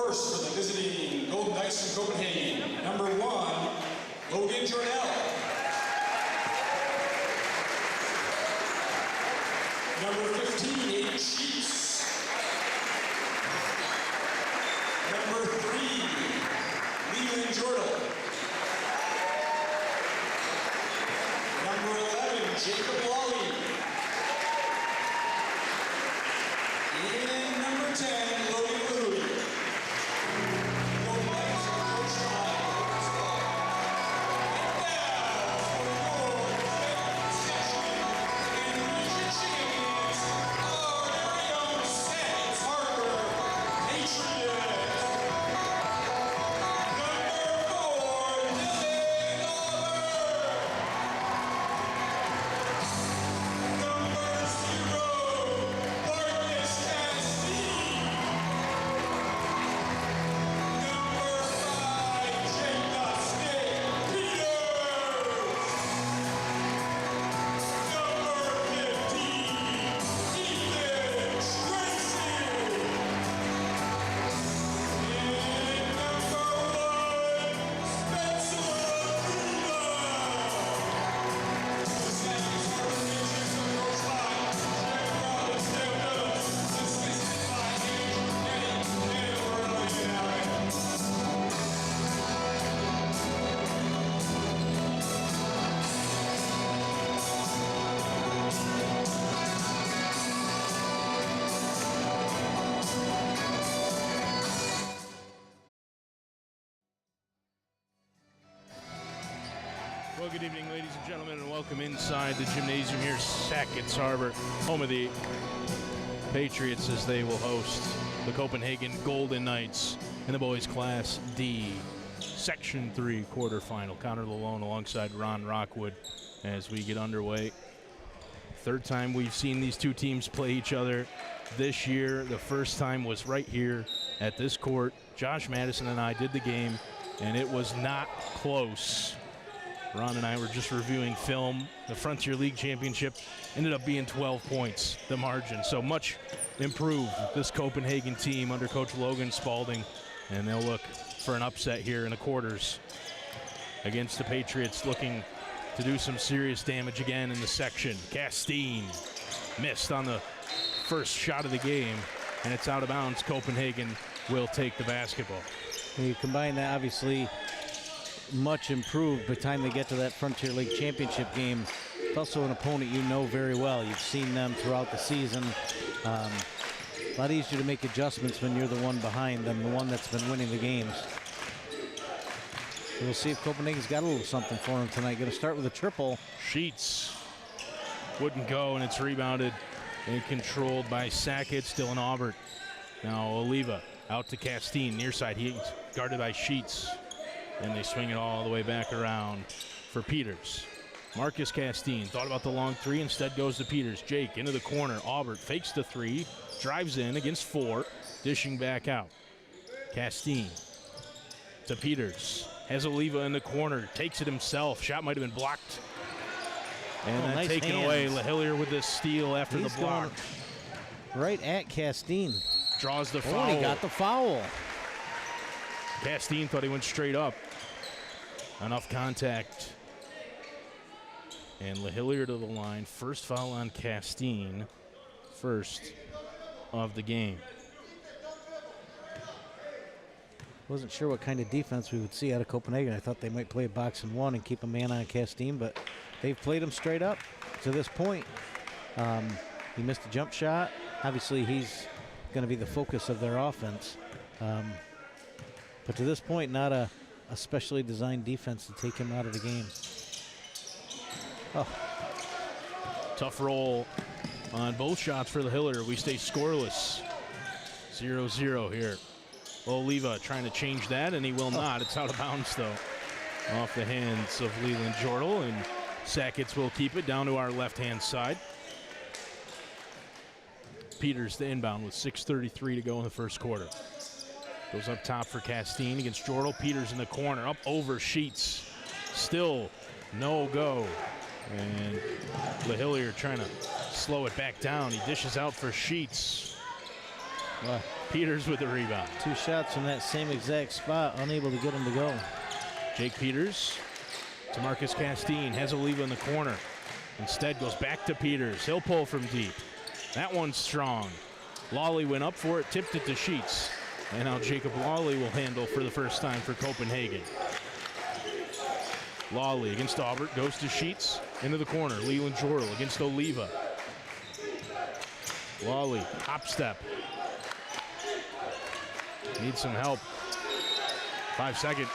First for the visiting Golden Knights from Copenhagen, number 1, Logan Jornell. Number 15, Aiden Sheets. Number 3, Leland Jordan. Number 11, Jacob Lawley. And number 10, Logan Louie. Golden Knights are coached by Lawrence Ball. And now for your second session and region champions, our very own Sackets Harbor Patriots. Well, good evening, ladies and gentlemen, and welcome inside the gymnasium here, Sackets Harbor, home of the Patriots, as they will host the Copenhagen Golden Knights in the boys' Class D, Section 3 quarterfinal. Connor Lalone alongside Ron Rockwood as we get underway. Third time we've seen these two teams play each other this year. The first time was right here at this court. Josh Madison and I did the game, and it was not close. Ron and I were just reviewing film. The Frontier League Championship ended up being 12 points, the margin. So much improved, this Copenhagen team under Coach Logan Spalding, and they'll look for an upset here in the quarters against the Patriots, looking to do some serious damage again in the section. Castine missed on the first shot of the game, and it's out of bounds. Copenhagen will take the basketball. When you combine that, obviously, much improved by the time they get to that Frontier League Championship game. It's also an opponent you know very well. You've seen them throughout the season. A lot easier to make adjustments when you're the one behind than the one that's been winning the games. So we'll see if Copenhagen's got a little something for them tonight. Going to start with a triple. Sheets wouldn't go, and it's rebounded and controlled by Sackets. Dylan Aubert. Now Oliva out to Castine, near side. He's guarded by Sheets. And they swing it all the way back around for Peters. Marcus Castine thought about the long three, instead goes to Peters. Jake into the corner. Aubert fakes the three, drives in against 4, dishing back out. Castine to Peters. Has Oliva in the corner, takes it himself. Shot might have been blocked. And then nice taken hands. away. LaHillier with this steal after He's the block. Right at Castine. Draws the foul. Oh, he got the foul. Castine thought he went straight up. Enough contact. And LaHillier to the line. First foul on Castine. First of the game. Wasn't sure what kind of defense we would see out of Copenhagen. I thought they might play a box and one and keep a man on Castine, but they've played him straight up to this point. He missed a jump shot. Obviously, he's going to be the focus of their offense. But to this point, not a specially designed defense to take him out of the game. Oh. Tough roll on both shots for LaHillier. We stay scoreless. 0-0 here. Oliva trying to change that, and he will not. It's out of bounds, though, off the hands of Leland Jordal, and Sackets will keep it down to our left-hand side. Peters the inbound with 6:33 to go in the first quarter. Goes up top for Castine against Jordal. Peters in the corner, up over Sheets. Still no go. And LaHillier trying to slow it back down. He dishes out for Sheets. Peters with the rebound. 2 shots from that same exact spot, unable to get him to go. Jake Peters to Marcus Castine, has Oliva in the corner. Instead goes back to Peters. He'll pull from deep. That one's strong. Lawley went up for it, tipped it to Sheets. And now Jacob Lawley will handle for the first time for Copenhagen. Lawley against Aubert, goes to Sheets, into the corner. Leland Jordal against Oliva. Lawley, hop step. Needs some help. 5 seconds.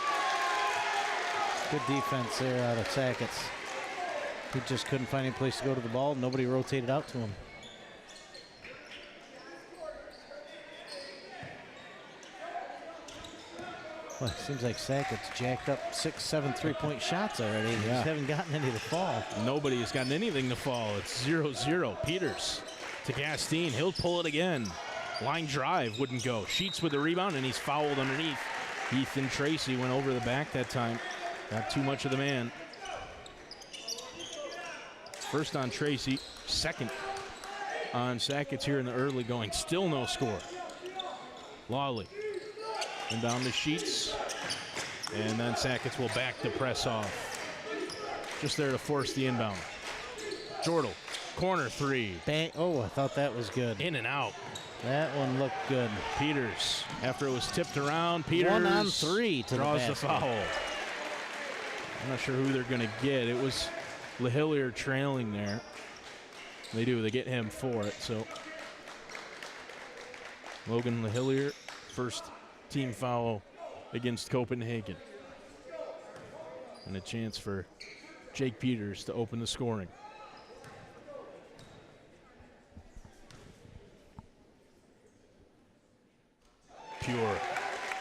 Good defense there out of Sackets. He just couldn't find any place to go to the ball. Nobody rotated out to him. Well, it seems like Sackets jacked up 6, 7 3-point shots already. They just haven't gotten any to fall. Nobody has gotten anything to fall. It's 0-0. Peters to Castine. He'll pull it again. Line drive wouldn't go. Sheets with the rebound, and he's fouled underneath. Ethan Tracy went over the back that time. Got too much of the man. First on Tracy, second on Sackets here in the early going. Still no score. Lawley. And down to Sheets. And then Sackets will back the press off. Just there to force the inbound. Jordal, corner 3. Bang. Oh, I thought that was good. In and out. That one looked good. Peters, after it was tipped around, Peters 1 on 3 to draws the the foul. I'm not sure who they're going to get. It was LeHillier trailing there. They do. They get him for it. So Logan LeHillier, first team foul against Copenhagen. And a chance for Jake Peters to open the scoring. Pure.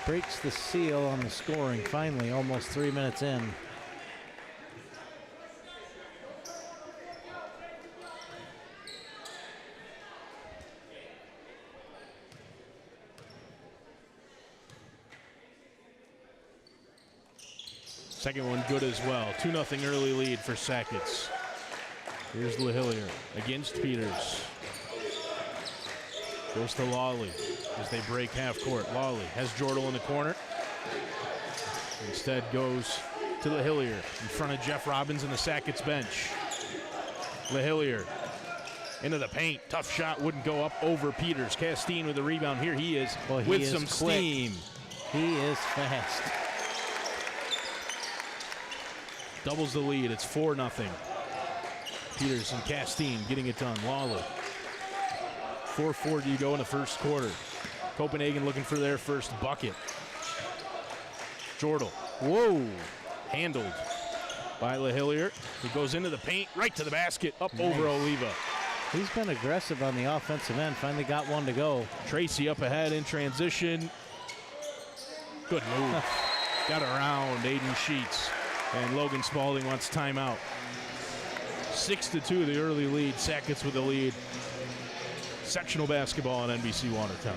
Breaks the seal on the scoring finally, almost 3 minutes in. Second one good as well. 2-0 early lead for Sackets. Here's LeHillier against Peters. Goes to Lawley as they break half court. Lawley has Jordal in the corner. Instead goes to LeHillier in front of Jeff Robbins and the Sackets bench. LeHillier into the paint. Tough shot wouldn't go up over Peters. Castine with the rebound. Here he is with some steam. He is fast. Doubles the lead. It's 4-0. Peters and Castine getting it done. Lawley. 4:40 to go in the first quarter. Copenhagen looking for their first bucket. Jordal. Whoa. Handled by LeHillier. He goes into the paint, right to the basket, up over Oliva. He's been aggressive on the offensive end. Finally got one to go. Tracy up ahead in transition. Good move. Got around Aiden Sheets. And Logan Spalding wants timeout. 6-2 the early lead. Sackets with the lead. Sectional basketball on NBC Watertown.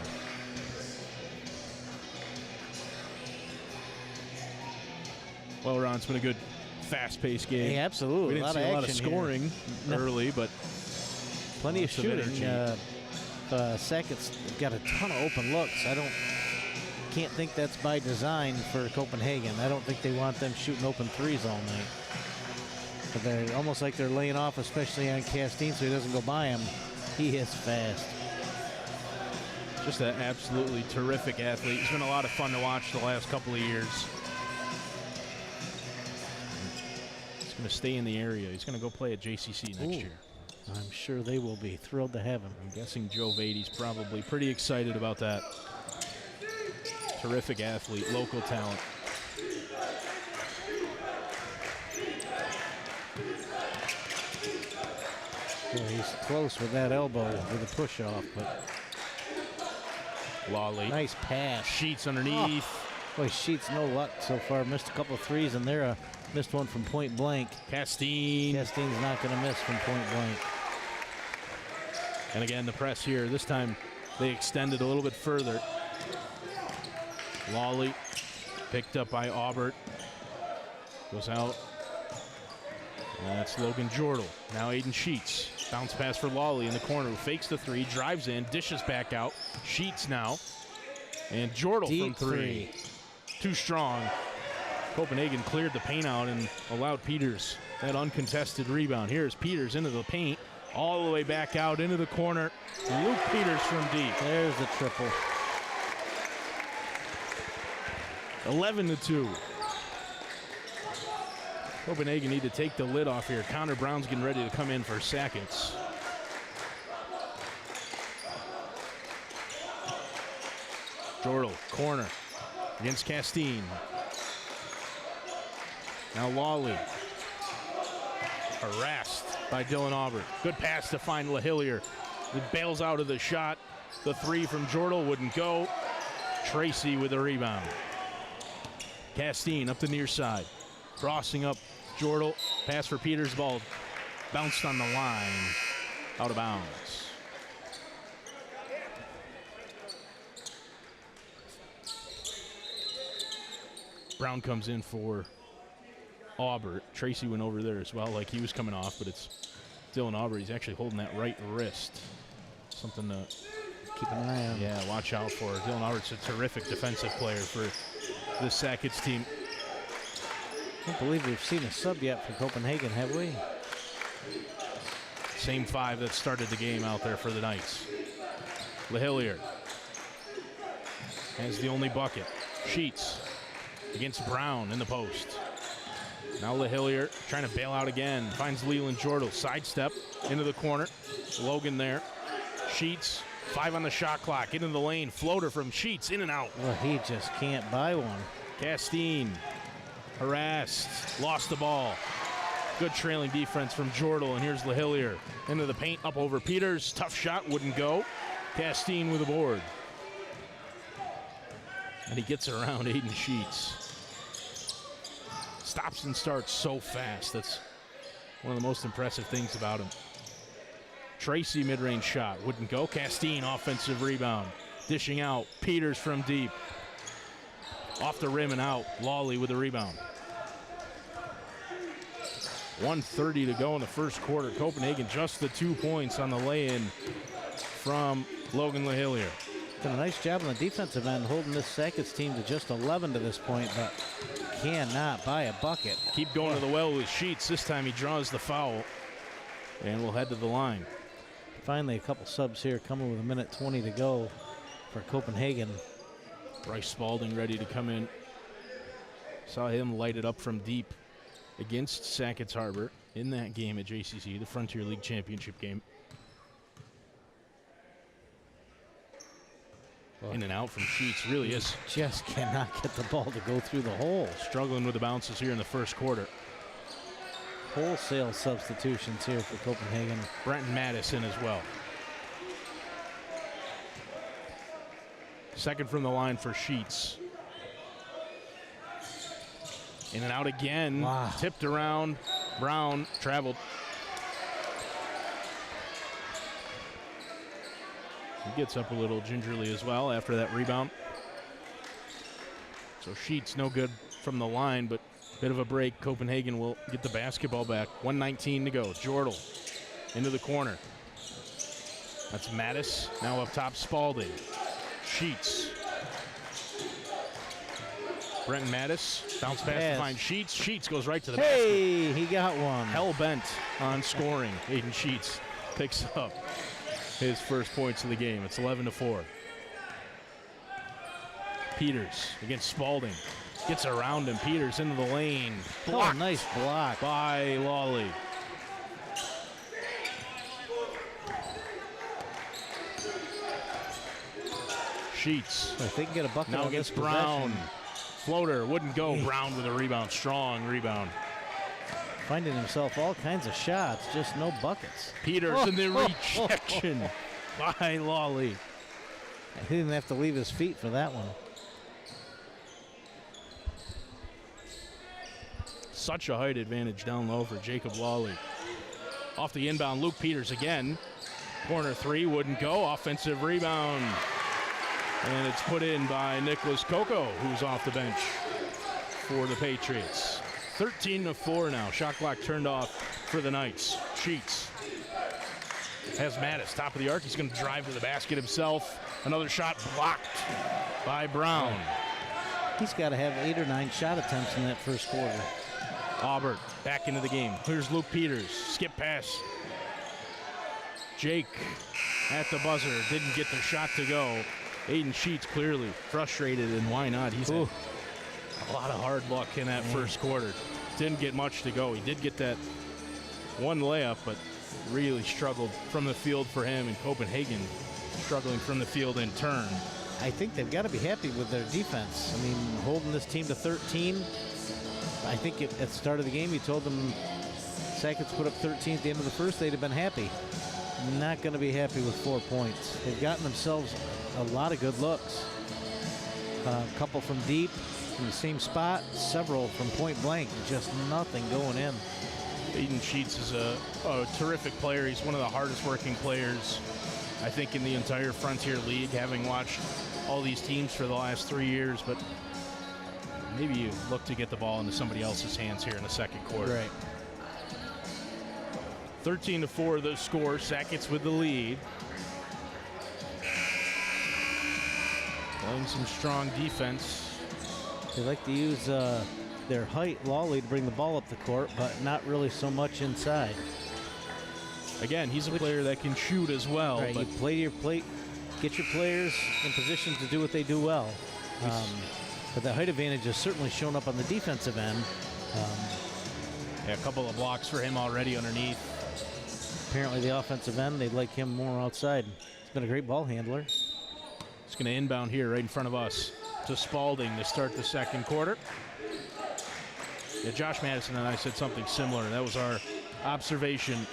Well, Ron, it's been a good fast-paced game. Hey, absolutely. We didn't see a lot of scoring early, but plenty of shooting. Sackets got a ton of open looks. Can't think that's by design for Copenhagen. I don't think they want them shooting open threes all night. But they're almost like they're laying off, especially on Castine, so he doesn't go by him. He is fast. Just an absolutely terrific athlete. He's been a lot of fun to watch the last couple of years. He's going to stay in the area. He's going to go play at JCC next year. I'm sure they will be thrilled to have him. I'm guessing Joe Vady's probably pretty excited about that. Terrific athlete, local talent. Yeah, he's close with that elbow with a push off, but Lawley. Nice pass. Sheets underneath. Boy, Sheets no luck so far. Missed a couple of threes, and there missed one from point blank. Castine. Castine's not going to miss from point blank. And again, the press here. This time they extended a little bit further. Lawley picked up by Aubert. Goes out. And that's Logan Jordal. Now Aiden Sheets. Bounce pass for Lawley in the corner, who fakes the three, drives in, dishes back out. Sheets now And Jordal Deep from three. Too strong. Copenhagen cleared the paint out and allowed Peters that uncontested rebound. Here's Peters into the paint, all the way back out into the corner. Luke Peters from deep. There's the triple. 11-2. Copenhagen need to take the lid off here. Connor Brown's getting ready to come in for Sackets. Jordal, corner against Castine. Now Lawley. Harassed by Dylan Aubert. Good pass to find LaHillier. It bails out of the shot. The three from Jordal wouldn't go. Tracy with a rebound. Castine up the near side. Crossing up Jordal. Pass for Peters. Ball bounced on the line. Out of bounds. Brown comes in for Aubert. Tracy went over there as well, like he was coming off, but it's Dylan Aubert. He's actually holding that right wrist. Something to keep an eye on. Yeah, watch out for. Dylan Aubert's a terrific defensive player for the Sackets team. I don't believe we've seen a sub yet for Copenhagen, have we? Same five that started the game out there for the Knights. LaHillier has the only bucket. Sheets against Brown in the post. Now LaHillier trying to bail out again. Finds Leland Jordal. Sidestep into the corner. Logan there. Sheets, 5 on the shot clock. Into the lane. Floater from Sheets. In and out. Well, he just can't buy one. Castine harassed. Lost the ball. Good trailing defense from Jordal. And here's LaHillier. Into the paint. Up over Peters. Tough shot. Wouldn't go. Castine with a board. And he gets around Aiden Sheets. Stops and starts so fast. That's one of the most impressive things about him. Tracy mid-range shot. Wouldn't go. Castine offensive rebound. Dishing out. Peters from deep. Off the rim and out. Lawley with a rebound. 1:30 to go in the first quarter. Copenhagen just the 2 points on the lay-in from Logan LaHillier. Done a nice job on the defensive end holding this Sackets team to just 11 to this point, but cannot buy a bucket. Keep going to the well with Sheets. This time he draws the foul and we'll head to the line. Finally a couple subs here coming with 1:20 to go for Copenhagen. Bryce Spalding ready to come in. Saw him light it up from deep against Sackets Harbor in that game at JCC, the Frontier League Championship game. In and out from Sheets, really is. Just cannot get the ball to go through the hole. Struggling with the bounces here in the first quarter. Wholesale substitutions here for Copenhagen. Brenton Madison as well. Second from the line for Sheets. In and out again. Wow. Tipped around. Brown traveled. He gets up a little gingerly as well after that rebound. So Sheets no good from the line, but bit of a break. Copenhagen will get the basketball back. 1:19 to go. Jordal into the corner. That's Mattis. Now up top, Spalding. Sheets. Brenton Mattis. Bounce pass to find Sheets. Sheets goes right to the basket. Hey, he got one. Hell-bent on scoring. Aiden Sheets picks up his first points of the game. It's 11-4. Peters against Spalding. Gets around him. Peters into the lane. Blocked. Oh, nice block by Lawley. Sheets. If they can get a bucket Now on this against Brown. possession. Floater wouldn't go. Brown with a rebound. Strong rebound. Finding himself all kinds of shots, just no buckets. Peters in the rejection by Lawley. He didn't have to leave his feet for that one. Such a height advantage down low for Jacob Lawley. Off the inbound, Luke Peters again. Corner three wouldn't go. Offensive rebound. And it's put in by Nicholas Coco, who's off the bench for the Patriots. 13-4 now. Shot clock turned off for the Knights. Sheets. has Mattis, top of the arc. He's going to drive to the basket himself. Another shot blocked by Brown. He's got to have 8 or 9 shot attempts in that first quarter. Aubert back into the game. Here's Luke Peters. Skip pass. Jake at the buzzer. Didn't get the shot to go. Aiden Sheets clearly frustrated, and why not? He's had a lot of hard luck in that first quarter. Didn't get much to go. He did get that one layup, but really struggled from the field for him, and Copenhagen struggling from the field in turn. I think they've got to be happy with their defense. I mean, holding this team to 13. I think at the start of the game, you told them Sackets put up 13 at the end of the first, they'd have been happy. Not going to be happy with 4 points. They've gotten themselves a lot of good looks. A couple from deep, from the same spot, several from point blank, just nothing going in. Aiden Sheets is a terrific player. He's one of the hardest working players, I think, in the entire Frontier League, having watched all these teams for the last 3 years. But maybe you look to get the ball into somebody else's hands here in the second quarter. Right. 13-4 the score. Sackets with the lead. Playing some strong defense. They like to use their height, Lawley, to bring the ball up the court, but not really so much inside. Again, he's a player that can shoot as well. Right, but you play your plate, get your players in positions to do what they do well. But the height advantage has certainly shown up on the defensive end. Yeah, a couple of blocks for him already underneath. Apparently the offensive end, they'd like him more outside. He's been a great ball handler. He's going to inbound here right in front of us to Spalding to start the second quarter. Yeah, Josh Madison and I said something similar. That was our observation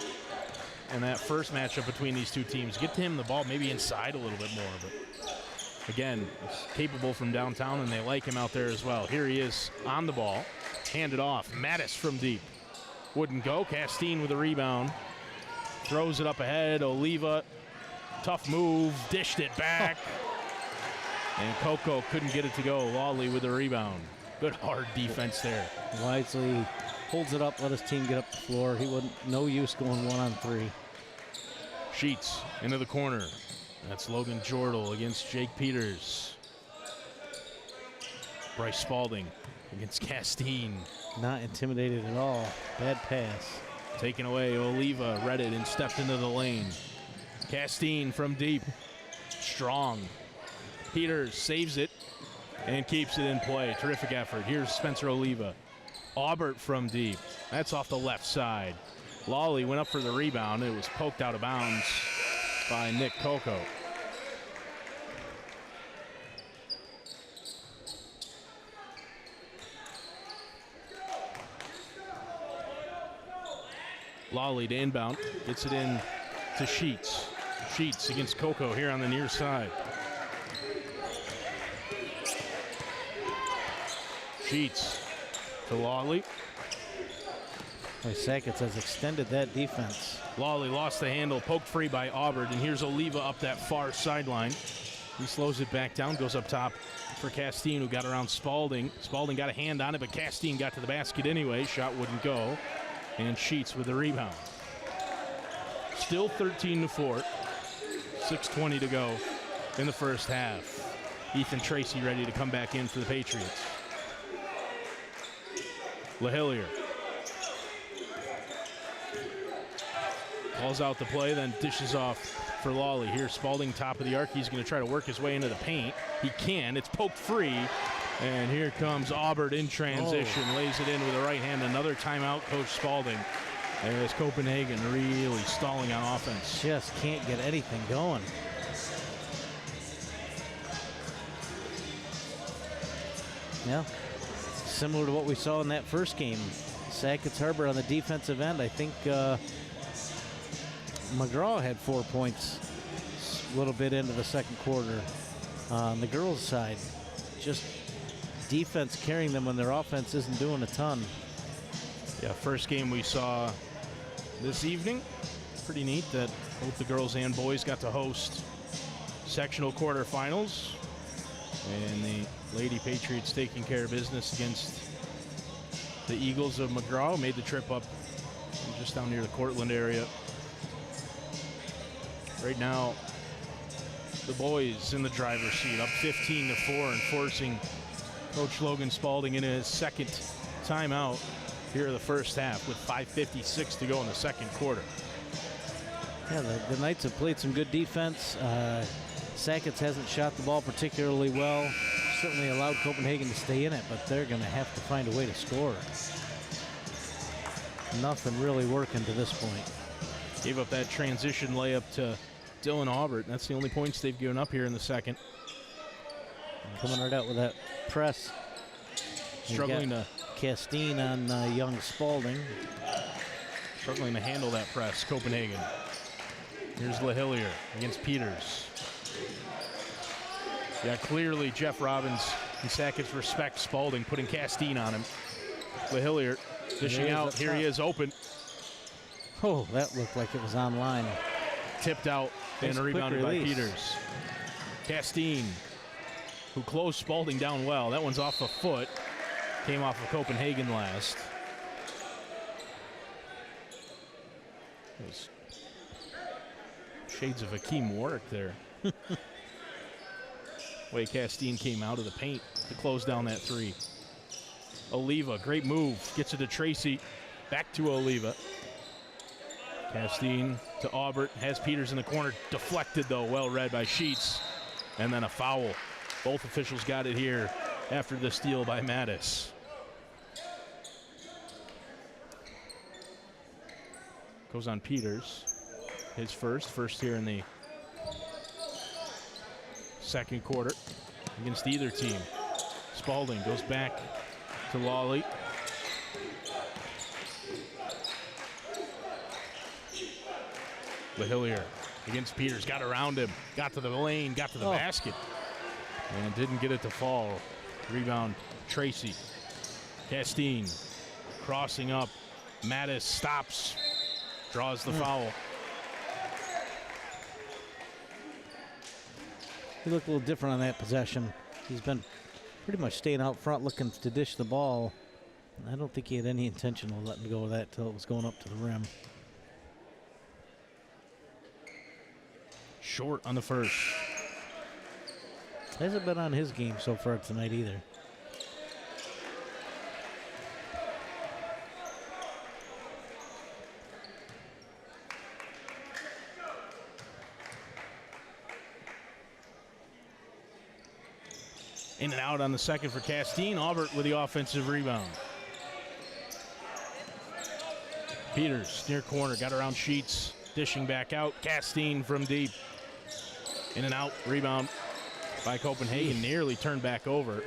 in that first matchup between these two teams. Get to him the ball maybe inside a little bit more. But again, he's capable from downtown, and they like him out there as well. Here he is on the ball. Handed off. Mattis from deep. Wouldn't go. Castine with a rebound. Throws it up ahead. Oliva, tough move. Dished it back. And Coco couldn't get it to go. Lawley with the rebound. Good hard defense there. Wisely holds it up, let his team get up the floor. He wouldn't, no use going 1-on-3. Sheets into the corner. That's Logan Jordal against Jake Peters. Bryce Spalding against Castine. Not intimidated at all. Bad pass. Taken away, Oliva read it and stepped into the lane. Castine from deep. Strong. Peters saves it and keeps it in play. Terrific effort. Here's Spencer Oliva. Aubert from deep. That's off the left side. Lawley went up for the rebound. It was poked out of bounds by Nick Coco. Lawley to inbound. Gets it in to Sheets. Sheets against Coco here on the near side. Sheets to Lawley. Sackets has extended that defense. Lawley lost the handle, poked free by Aubert, and here's Oliva up that far sideline. He slows it back down, goes up top for Castine, who got around Spalding. Spalding got a hand on it, but Castine got to the basket anyway. Shot wouldn't go. And Sheets with the rebound. Still 13-4. 6:20 to go in the first half. Ethan Tracy ready to come back in for the Patriots. LaHillier calls out the play, then dishes off for Lawley. Here's Spalding, top of the arc. He's going to try to work his way into the paint. He can. It's poked free. And here comes Aubert in transition. Lays it in with the right hand. Another timeout, Coach Spalding. As Copenhagen really stalling on offense. Just can't get anything going. Yeah, similar to what we saw in that first game. Sackets Harbor on the defensive end. I think McGraw had 4 points a little bit into the second quarter. On the girls' side, just defense carrying them when their offense isn't doing a ton. Yeah, first game we saw this evening. Pretty neat that both the girls and boys got to host sectional quarterfinals. And the Lady Patriots taking care of business against the Eagles of McGraw. Made the trip up just down near the Cortland area. Right now, the boys in the driver's seat, up 15-4, and forcing Coach Logan Spalding into his second timeout here in the first half with 5:56 to go in the second quarter. Yeah, the Knights have played some good defense. Sackets hasn't shot the ball particularly well. Certainly allowed Copenhagen to stay in it, but they're going to have to find a way to score. Nothing really working to this point. Gave up that transition layup to Dylan Aubert. That's the only points they've given up here in the second. Coming right out with that press. Struggling to Castine on young Spalding. Struggling to handle that press, Copenhagen. Here's LaHillier against Peters. Yeah, clearly Jeff Robbins and Sackets respect Spalding, putting Castine on him. LaHillier dishing out. Here he is, open. Oh, that looked like it was on line. Tipped out and rebounded by Peters. Castine, who closed Spalding down well. That one's off a foot. Came off of Copenhagen last. There's shades of Hakeem Warwick there. Way Castine came out of the paint to close down that three. Oliva, great move. Gets it to Tracy. Back to Oliva. Castine to Aubert. Has Peters in the corner. Deflected, though. Well read by Sheets. And then a foul. Both officials got it here after the steal by Mattis. Goes on Peters. His first here in the second quarter against either team. Spalding goes back to Lawley. LaHillier against Peters, got around him, got to the lane, got to the basket, and didn't get it to fall. Rebound, Tracy. Castine crossing up. Mattis stops, draws the foul. He looked a little different on that possession. He's been pretty much staying out front looking to dish the ball. I don't think he had any intention of letting go of that until it was going up to the rim. Short on the first. Hasn't been on his game so far tonight either. In and out on the second for Castine. Aubert with the offensive rebound. Peters, near corner, got around Sheets. Dishing back out. Castine from deep. In and out. Rebound by Copenhagen. Nearly turned back over.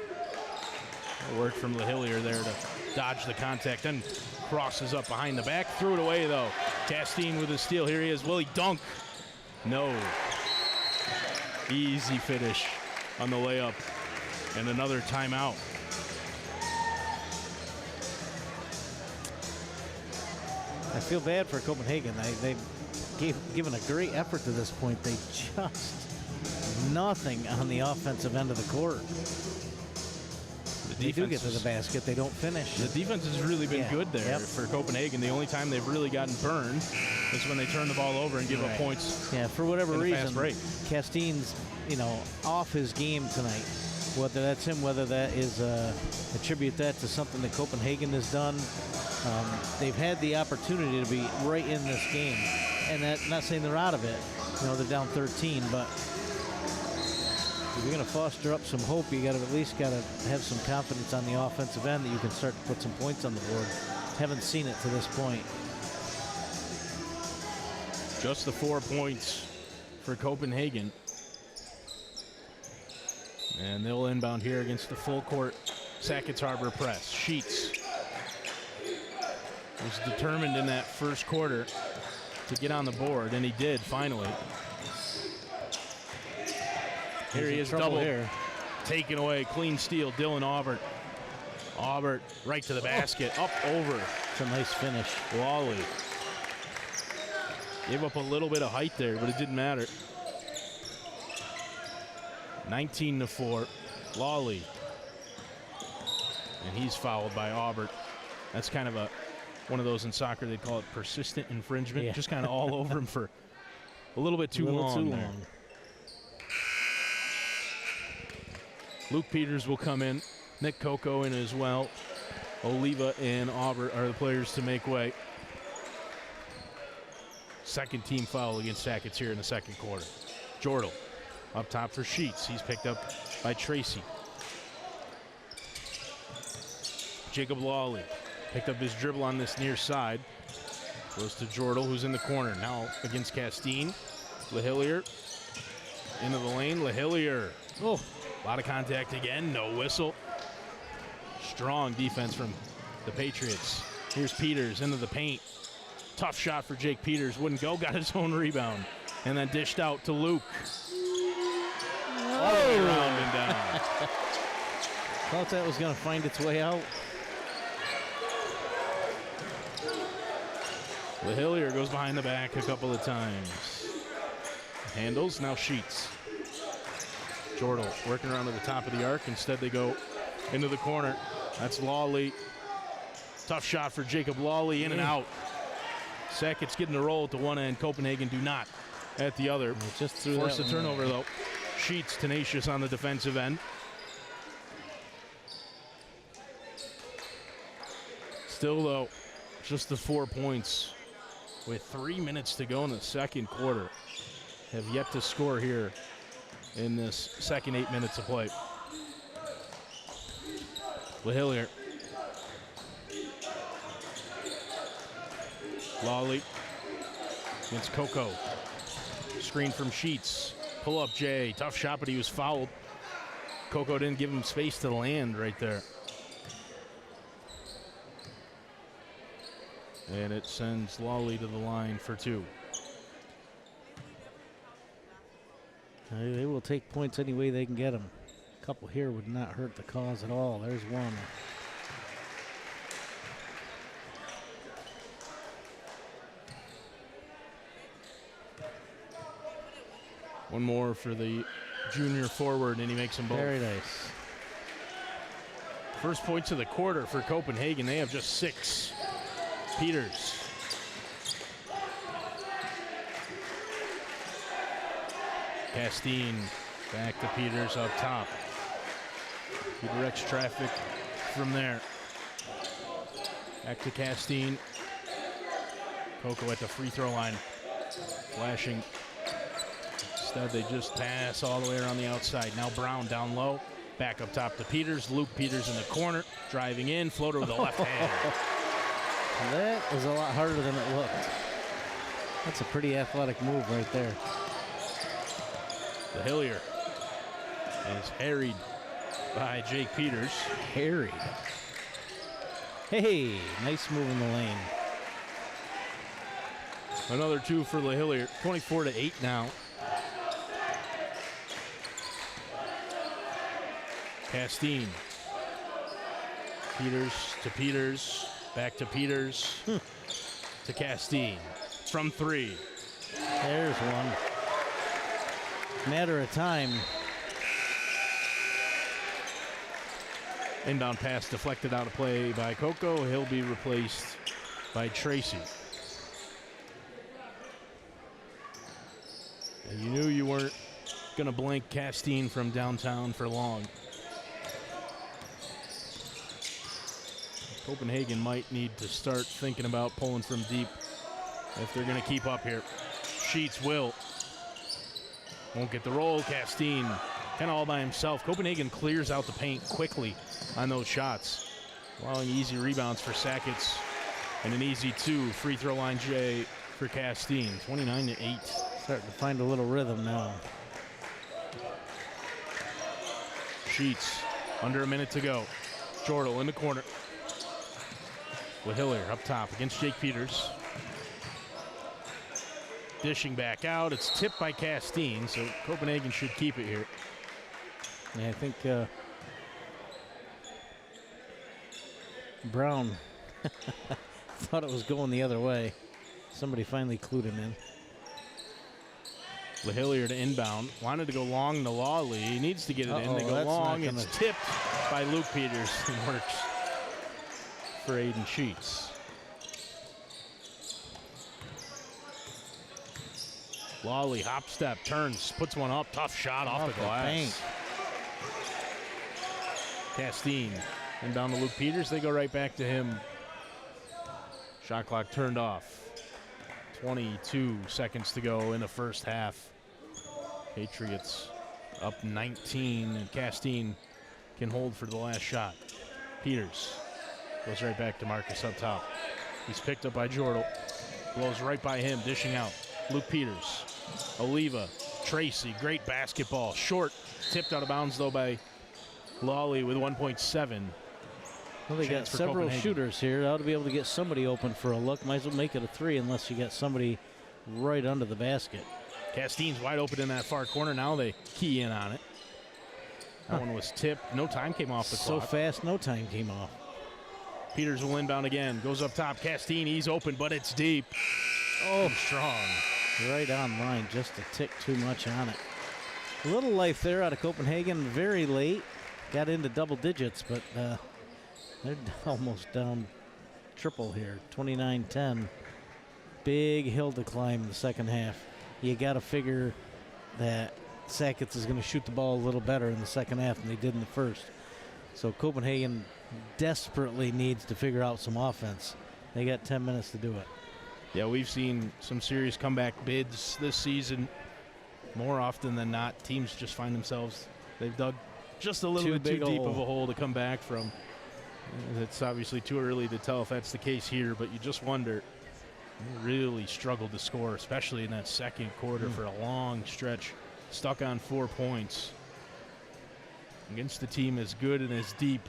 Good work from LaHillier there to dodge the contact. Then crosses up behind the back. Threw it away, though. Castine with the steal. Here he is. Will he dunk? No. Easy finish on the layup. And another timeout. I feel bad for Copenhagen. They've given a great effort to this point. They just nothing on the offensive end of the court. They do get to the basket. They don't finish. The defense has really been good there for Copenhagen. The only time they've really gotten burned is when they turn the ball over and give up points. Yeah, for whatever reason, Castine's, off his game tonight. Whether that's him, whether that is attribute that to something that Copenhagen has done. They've had the opportunity to be right in this game. And that, not saying they're out of it. They're down 13, but if you're going to foster up some hope, you at least got to have some confidence on the offensive end that you can start to put some points on the board. Haven't seen it to this point. Just the 4 points for Copenhagen. And they'll inbound here against the full court Sackets Harbor press. Sheets was determined in that first quarter to get on the board, and he did finally. Here he is, double here. Taken away, clean steal, Dylan Aubert. Aubert right to the basket, up over. It's a nice finish. Lawley. Gave up a little bit of height there, but it didn't matter. 19-4, Lawley. And he's fouled by Aubert. That's kind of one of those in soccer, they'd call it persistent infringement. Just kind of all over him for A little bit too long there. Luke Peters will come in. Nick Coco in as well. Oliva and Auburn are the players to make way. Second team foul against Sackets here in the second quarter. Jordal up top for Sheets. He's picked up by Tracy. Jacob Lawley picked up his dribble on this near side. Goes to Jordal, who's in the corner. Now against Castine. LaHillier into the lane. LaHillier. Oh, a lot of contact again. No whistle. Strong defense from the Patriots. Here's Peters into the paint. Tough shot for Jake Peters. Wouldn't go. Got his own rebound. And then dished out to Luke. All the way around and down. Thought that was going to find its way out. LaHillier goes behind the back a couple of times. Handles. Now Sheets. Jordal working around to the top of the arc. Instead, they go into the corner. That's Lawley. Tough shot for Jacob Lawley, in and out. Sackets getting the roll at the one end. Copenhagen do not at the other. Just threw force a that turnover, though. Sheets tenacious on the defensive end. Still, though, just the 4 points with 3 minutes to go in the second quarter. Have yet to score here in this second 8 minutes of play. LaHillier. Lawley against Coco. Screen from Sheets. Pull up Jay. Tough shot, but he was fouled. Coco didn't give him space to land right there. And it sends Lawley to the line for two. They will take points any way they can get them. A couple here would not hurt the cause at all. There's one. One more for the junior forward, and he makes them both. Very nice. First points of the quarter for Copenhagen. They have just 6. Peters. Castine back to Peters up top. He directs traffic from there. Back to Castine. Coco at the free throw line. Flashing. Instead, they just pass all the way around the outside. Now Brown down low. Back up top to Peters. Luke Peters in the corner. Driving in. Floater with the left hand. That is a lot harder than it looked. That's a pretty athletic move right there. The Hillier is harried by Jake Peters. Harried. Hey, nice move in the lane. Another 2 for LaHillier. 24-8 now. Castine. Peters to Peters. Back to Peters. To Castine. From 3. There's one. Matter of time. Inbound pass deflected out of play by Coco. He'll be replaced by Tracy. And you knew you weren't going to blank Castine from downtown for long. Copenhagen might need to start thinking about pulling from deep if they're going to keep up here. Sheets will. Won't get the roll. Castine kind of all by himself. Copenhagen clears out the paint quickly on those shots, allowing easy rebounds for Sackets and an easy 2 free throw line J for Castine. 29-8. Starting to find a little rhythm now. Sheets, under a minute to go. Jordal in the corner. LaHillier up top against Jake Peters. Dishing back out. It's tipped by Castine, so Copenhagen should keep it here. Yeah, I think Brown thought it was going the other way. Somebody finally clued him in. LaHillier to inbound. Wanted to go long to Lawley. He needs to get it in. They go long. It's tipped by Luke Peters and works for Aiden Sheets. Lawley, hop step, turns, puts one up, tough shot off the glass. Castine, and down to Luke Peters. They go right back to him. Shot clock turned off. 22 seconds to go in the first half. Patriots up 19, and Castine can hold for the last shot. Peters goes right back to Marcus up top. He's picked up by Jordal. Blows right by him, dishing out. Luke Peters. Oliva. Tracy. Great basketball. Short. Tipped out of bounds, though, by Lawley with 1.7. Well, they got several shooters here. They ought to be able to get somebody open for a look. Might as well make it a 3 unless you got somebody right under the basket. Castine's wide open in that far corner. Now they key in on it. That one was tipped. No time came off the clock. So fast, no time came off. Peters will inbound again. Goes up top. Castine, he's open, but it's deep. Oh, strong. Right on line, just a tick too much on it. A little life there out of Copenhagen, very late. Got into double digits, but they're almost down triple here, 29-10. Big hill to climb in the second half. You got to figure that Sackets is going to shoot the ball a little better in the second half than they did in the first. So Copenhagen desperately needs to figure out some offense. They got 10 minutes to do it. Yeah, we've seen some serious comeback bids this season. More often than not, teams just find themselves, they've dug just a little bit too deep of a hole to come back from. It's obviously too early to tell if that's the case here, but you just wonder. They really struggled to score, especially in that second quarter for a long stretch. Stuck on 4 points. Against the team as good and as deep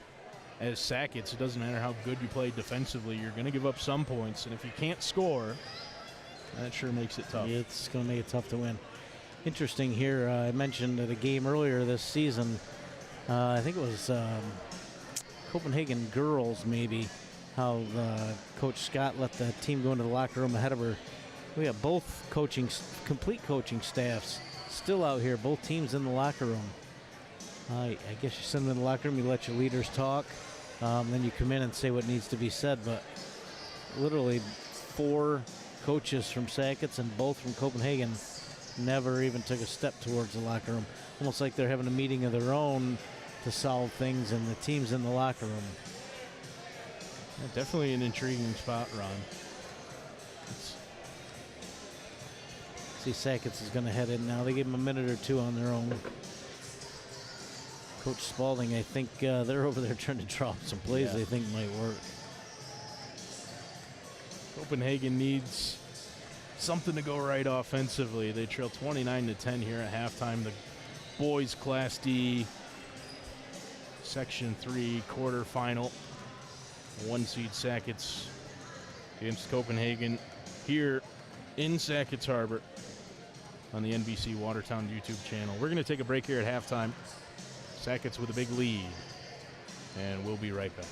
as Sackets, it doesn't matter how good you play defensively, you're going to give up some points. And if you can't score, that sure makes it tough. Yeah, it's going to make it tough to win. Interesting here, I mentioned at a game earlier this season, I think it was Copenhagen girls maybe, how Coach Scott let the team go into the locker room ahead of her. We got both complete coaching staffs still out here, both teams in the locker room. I guess you send them in the locker room, you let your leaders talk, then you come in and say what needs to be said. But literally 4 coaches from Sackets and both from Copenhagen never even took a step towards the locker room. Almost like they're having a meeting of their own to solve things, and the team's in the locker room. Yeah, definitely an intriguing spot, Ron. See, Sackets is going to head in now. They gave them a minute or 2 on their own. Coach Spalding, I think they're over there trying to draw up some plays they think might work. Copenhagen needs something to go right offensively. They trail 29-10 here at halftime. The boys Class D Section 3 quarterfinal. 1-seed Sackets against Copenhagen here in Sackets Harbor on the NBC Watertown YouTube channel. We're going to take a break here at halftime. Sackets with a big lead, and we'll be right back.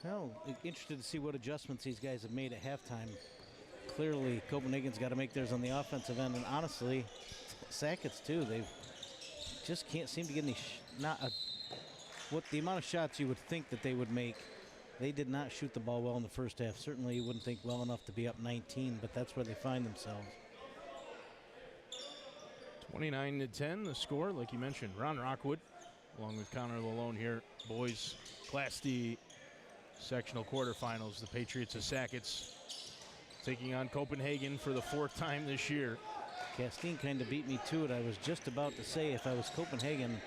Well, interested to see what adjustments these guys have made at halftime. Clearly, Copenhagen's got to make theirs on the offensive end, and honestly, Sackets too. They just can't seem to get any, what the amount of shots you would think that they would make. They did not shoot the ball well in the first half. Certainly, you wouldn't think well enough to be up 19, but that's where they find themselves. 29-10, the score, like you mentioned. Ron Rockwood, along with Connor Lalone here, boys Class D sectional quarterfinals. The Patriots of Sackets taking on Copenhagen for the 4th time this year. Castine kind of beat me to it. I was just about to say if I was Copenhagen,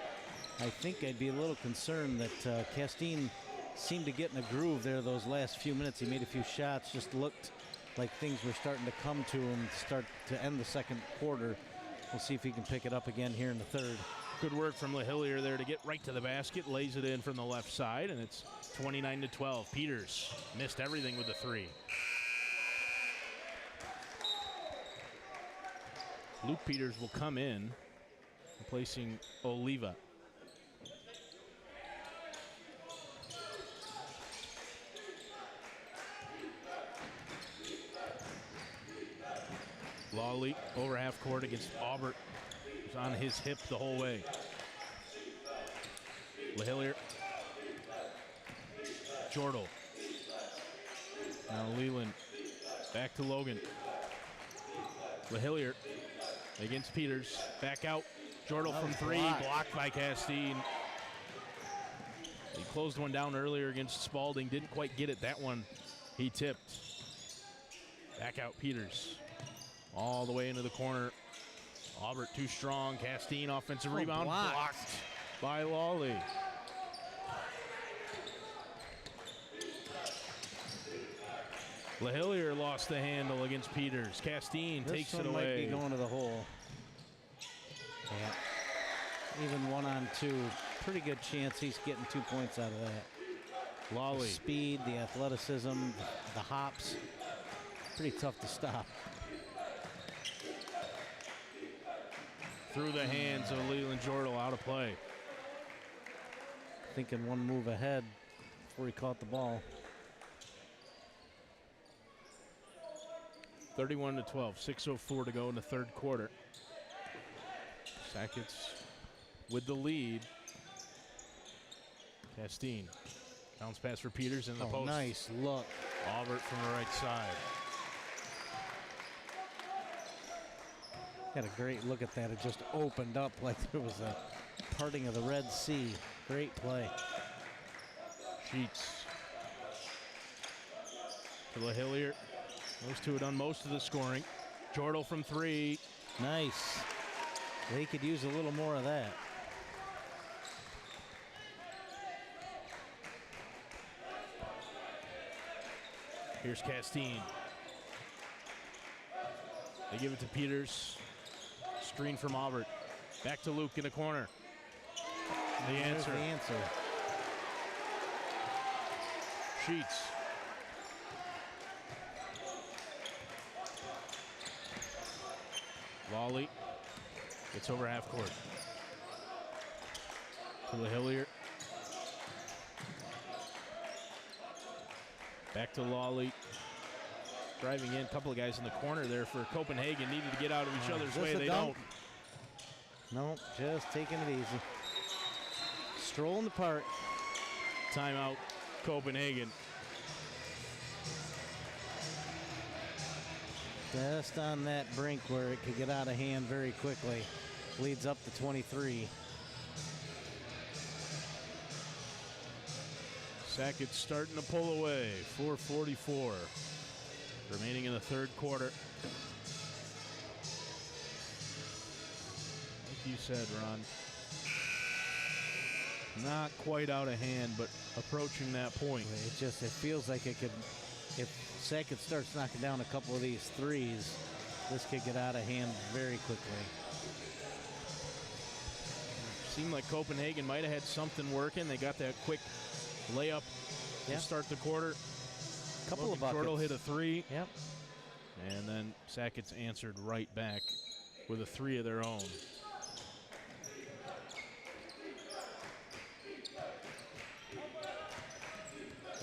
I think I'd be a little concerned that Castine seemed to get in a groove there those last few minutes. He made a few shots, just looked like things were starting to come to him to start to end the second quarter. We'll see if he can pick it up again here in the third. Good work from LaHillier there to get right to the basket, lays it in from the left side, and it's 29-12. Peters missed everything with the 3. Luke Peters will come in, replacing Oliva. Lawley over half court against Aubert. He's on his hip the whole way. LaHillier. Jordal. Now Leland. Back to Logan. LaHillier against Peters. Back out. Jordal from 3. Blocked by Castine. He closed one down earlier against Spalding. Didn't quite get it. That one he tipped. Back out Peters. All the way into the corner. Aubert too strong. Castine offensive rebound. Blocked by Lawley. LaHillier lost the handle against Peters. Castine takes it away. This might be going to the hole. Yeah. Even 1-on-2. Pretty good chance he's getting 2 points out of that. Lawley. The speed, the athleticism, the hops. Pretty tough to stop. Through the hands of Leland Jordal, out of play. Thinking one move ahead before he caught the ball. 31-12, 6:04 to go in the third quarter. Sackets with the lead. Castine. Bounce pass for Peters in the post. Nice look. Aubert from the right side. Got a great look at that. It just opened up like there was a parting of the Red Sea. Great play. Sheets. To LaHillier. Those two have done most of the scoring. Jordal from 3. Nice. They could use a little more of that. Here's Castine. They give it to Peters. Screen from Aubert. Back to Luke in the corner. The answer. The answer. Sheets. Lawley gets over half court. To LaHillier. Back to Lawley. Driving in, a couple of guys in the corner there for Copenhagen. Needed to get out of each other's way. They don't. Nope, just taking it easy. Stroll in the park. Timeout, Copenhagen. Just on that brink where it could get out of hand very quickly. Leads up to 23. Sackets starting to pull away. 4:44 remaining in the third quarter. Like you said, Ron, not quite out of hand, but approaching that point. It feels like it could, if Sackett starts knocking down a couple of these threes, this could get out of hand very quickly. Seemed like Copenhagen might have had something working. They got that quick layup to start the quarter. Couple of buckets. Jordal hit a 3. Yep. And then Sackets answered right back with a 3 of their own.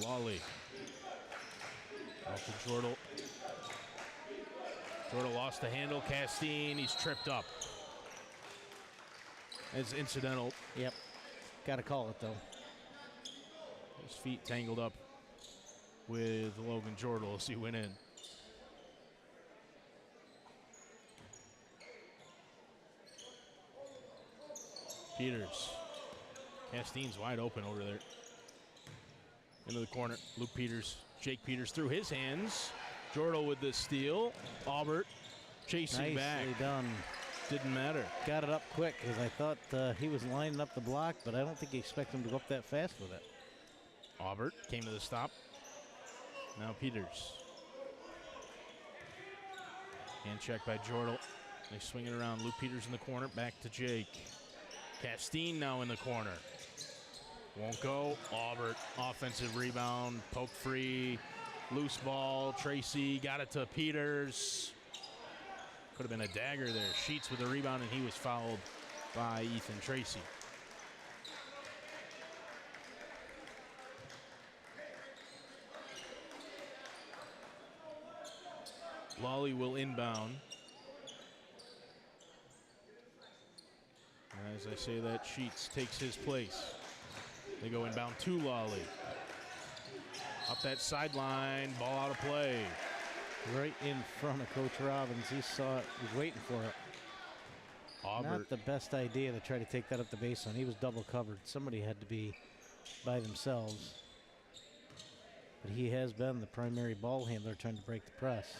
Lawley. Off to Jordal. Jordal lost the handle. Castine, he's tripped up. It's incidental. Yep. Got to call it, though. His feet tangled up with Logan Jordal as he went in. Peters. Castine's wide open over there. Into the corner. Luke Peters. Jake Peters through his hands. Jordal with the steal. Aubert chasing back. Nicely done. Didn't matter. Got it up quick because I thought he was lining up the block, but I don't think you expect him to go up that fast with it. Aubert came to the stop. Now Peters. Hand check by Jordal. They swing it around. Luke Peters in the corner. Back to Jake. Castine now in the corner. Won't go. Aubert. Offensive rebound. Poke free. Loose ball. Tracy got it to Peters. Could have been a dagger there. Sheets with the rebound, and he was fouled by Ethan Tracy. Lawley will inbound. And as I say that, Sheets takes his place. They go inbound to Lawley. Up that sideline, ball out of play. Right in front of Coach Robbins. He saw it, he was waiting for it. Aubert. Not the best idea to try to take that up the baseline. He was double covered. Somebody had to be by themselves. But he has been the primary ball handler trying to break the press.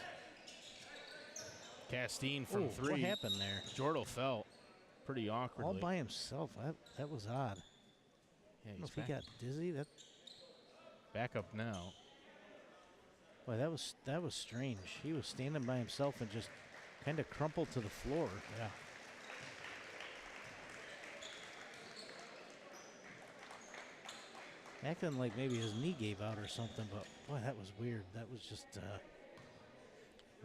Castine from three. What happened there? Jordal fell pretty awkwardly. All by himself. That was odd. Yeah, I don't know he's if he got dizzy. back up now. Boy, that was strange. He was standing by himself and just kind of crumpled to the floor. Yeah. Acting like maybe his knee gave out or something, but boy, that was weird. That was just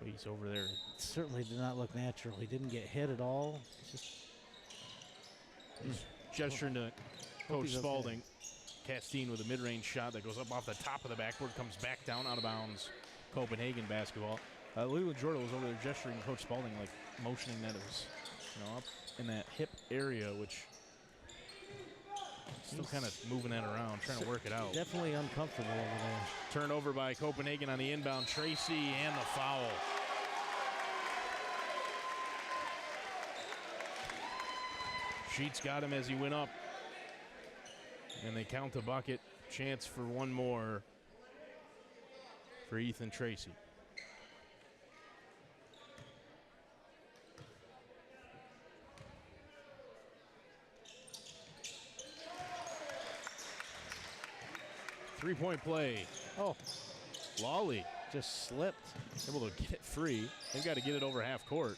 He's over there. certainly did not look natural. He didn't get hit at all. Just He's gesturing to Coach he's okay. Spalding. Castine with a mid-range shot that goes up off the top of the backboard, comes back down out of bounds. Copenhagen basketball. Leland Jordal was over there gesturing to Coach Spalding, like motioning that it was, up in that hip area, which still kind of moving that around, trying to work it out. definitely uncomfortable over there. Turnover by Copenhagen on the inbound. Tracy and the foul. Sheets got him as he went up. And they count the bucket. Chance for one more for Ethan Tracy. Three-point play. Oh, Lawley just slipped. able to get it free. They've got to get it over half court.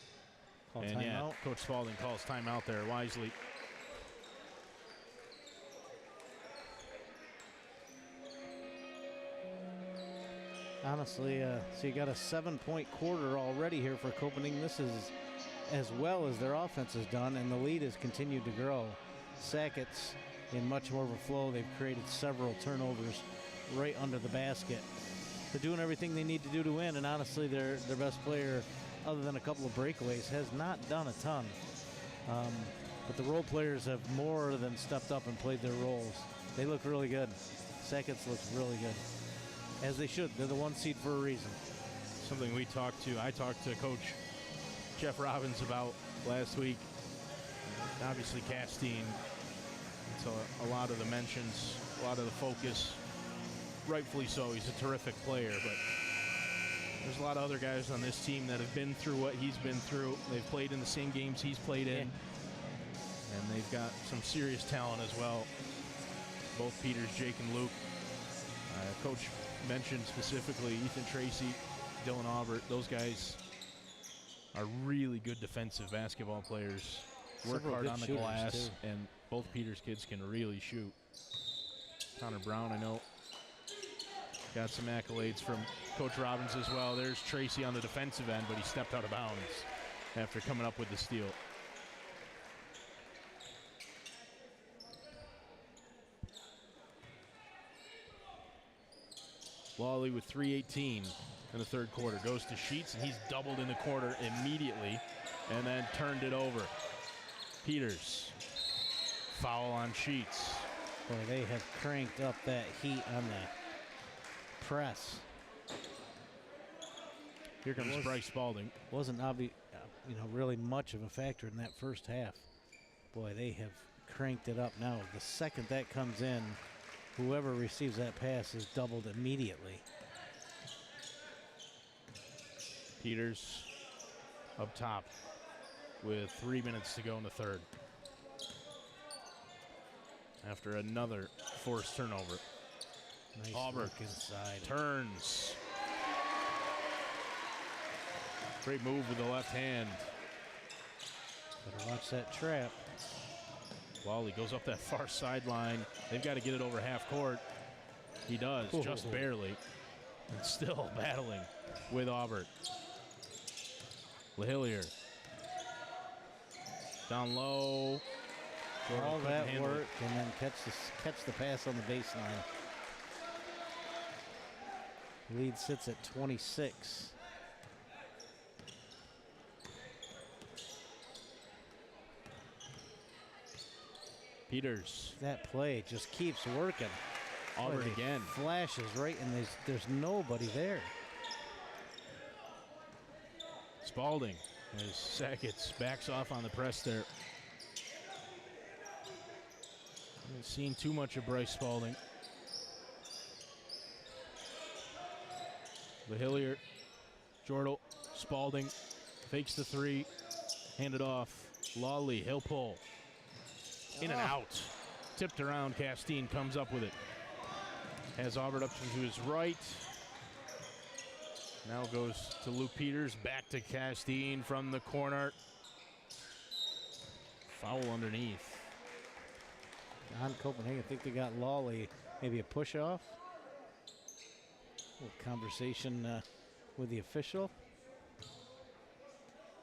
Call And timeout. Coach Spalding calls timeout there wisely. Honestly, so you got a 7-point quarter already here for Copenhagen. This is as well as their offense has done, and the lead has continued to grow. Sackets in much more of a flow. They've created several turnovers right under the basket. They're doing everything they need to do to win, and honestly, their best player, other than a couple of breakaways, has not done a ton. But the role players have more than stepped up and played their roles. They look really good. Sackets looks really good. As they should. They're the one seed for a reason. Something I talked to Coach Jeff Robbins about last week. Obviously, Castine. It's a lot of the mentions, a lot of the focus. Rightfully so. He's a terrific player, but there's a lot of other guys on this team that have been through what he's been through. They've played in the same games he's played in, and they've got some serious talent as well. Both Peters, Jake, and Luke. Coach mentioned specifically Ethan Tracy, Dylan Aubert. Those guys are really good defensive basketball players. Work Several hard good on the shooters, glass, too. and both Peters kids can really shoot. Connor Brown, I know, got some accolades from Coach Robbins as well. There's Tracy on the defensive end, but he stepped out of bounds after coming up with the steal. Lawley with 3:18 in the third quarter. Goes to Sheets, and he's doubled in the quarter immediately and then turned it over. Peters. Foul on Sheets. Boy, they have cranked up that heat on the press. Here comes Bryce Spalding. Wasn't really much of a factor in that first half. Boy, they have cranked it up now. The second that comes in, whoever receives that pass is doubled immediately. Peters up top with 3 minutes to go in the third. After another forced turnover. Nice Auburn work inside. Turns. Great move with the left hand. Better watch that trap. Lawley goes up that far sideline. They've got to get it over half court. He does, just barely. And still battling with Auburn. LaHillier. Down low. All that work and then catch the pass on the baseline. Lead sits at 26. Peters. That play just keeps working. Auburn again. Flashes right, and there's nobody there. Spalding as Sackets backs off on the press there. Haven't seen too much of Bryce Spalding. LaHillier, Jordal, Spalding, fakes the three, hand it off. Lawley, he'll pull. In and out. Tipped around, Castine comes up with it. Has Auburn up to his right. Now goes to Luke Peters, back to Castine from the corner. Foul underneath. On Copenhagen, I think they got Lawley, maybe a push-off. A little conversation with the official.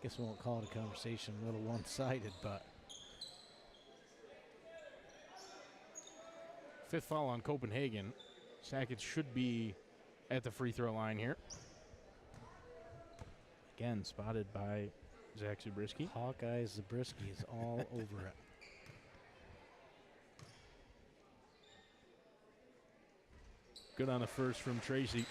Guess we won't call it a conversation, a little one-sided, but. Fifth foul on Copenhagen. Sackets should be at the free throw line here. Again, spotted by Zach Zabriskie. Hawkeye Zabriskie is all over it. Good on the first from Tracy.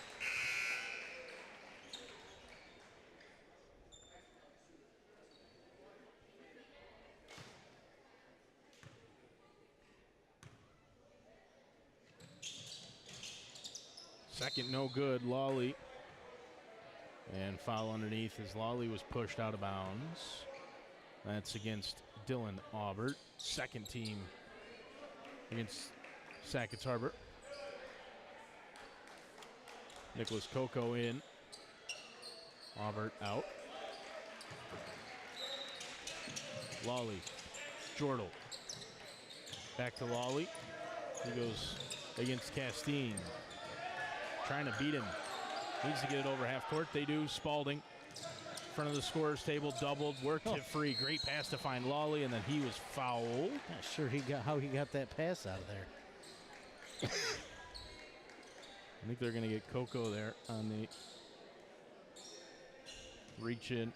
Second, no good. Lawley. And foul underneath as Lawley was pushed out of bounds. That's against Dylan Aubert. Second team against Sackets Harbor. Nicholas Coco in. Aubert out. Lawley. Jordal. Back to Lawley. He goes against Castine. Trying to beat him. Needs to get it over half court. They do. Spalding. Front of the scorer's table, doubled, worked it free. Great pass to find Lawley, and then he was fouled. Not sure how he got that pass out of there. I think they're going to get Coco there on the reach in.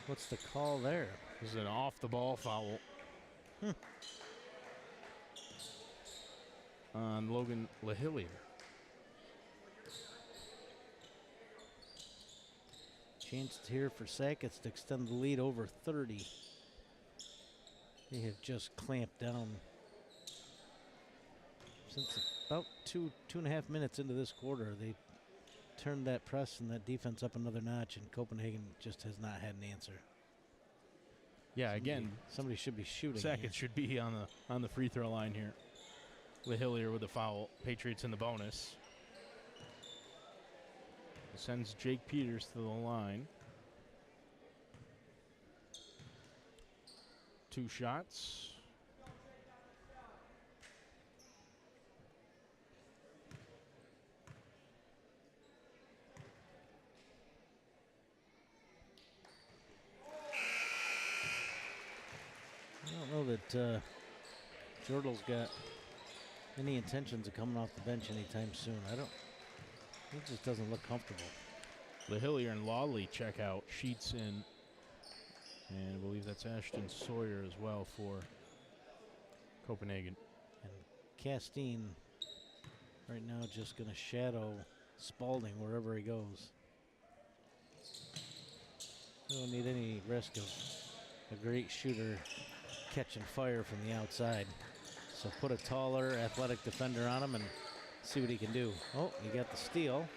What's the call there? This is an off-the-ball foul on Logan LaHillier. Chance here for Sackets to extend the lead over 30. They have just clamped down since about two and a half minutes into this quarter. They turned that press and that defense up another notch, and Copenhagen just has not had an answer. Yeah, again, somebody should be shooting. Sackets should be on the free throw line here. LaHillier with the foul. Patriots in the bonus. It sends Jake Peters to the line. 2 shots. I don't know that Jordel's got any intentions of coming off the bench anytime soon. He just doesn't look comfortable. LaHillier and Lawley check out. Sheets in. And I believe that's Ashton Sawyer as well for Copenhagen. And Castine right now just going to shadow Spalding wherever he goes. We don't need any risk of a great shooter catching fire from the outside. So put a taller, athletic defender on him and see what he can do. Oh, he got the steal.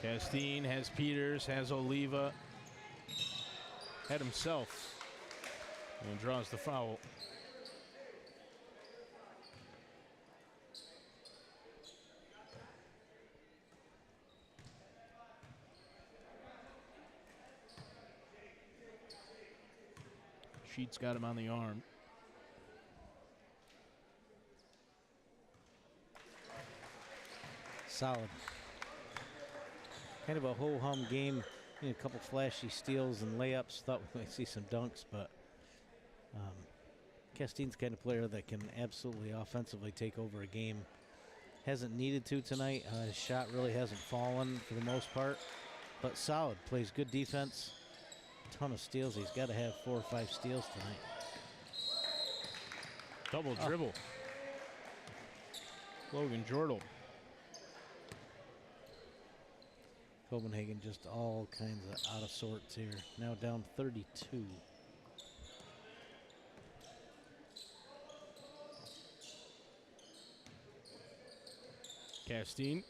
Castine has Peters, has Oliva, had himself, and draws the foul. Sheets got him on the arm. Solid. Kind of a ho-hum game. A couple flashy steals and layups. Thought we might see some dunks, but Castine's the kind of player that can absolutely offensively take over a game. Hasn't needed to tonight. His shot really hasn't fallen for the most part, but solid. Plays good defense. Ton of steals. He's got to have 4 or 5 steals tonight. Double dribble. Logan Jordal. Copenhagen just all kinds of out of sorts here. Now down 32. Castine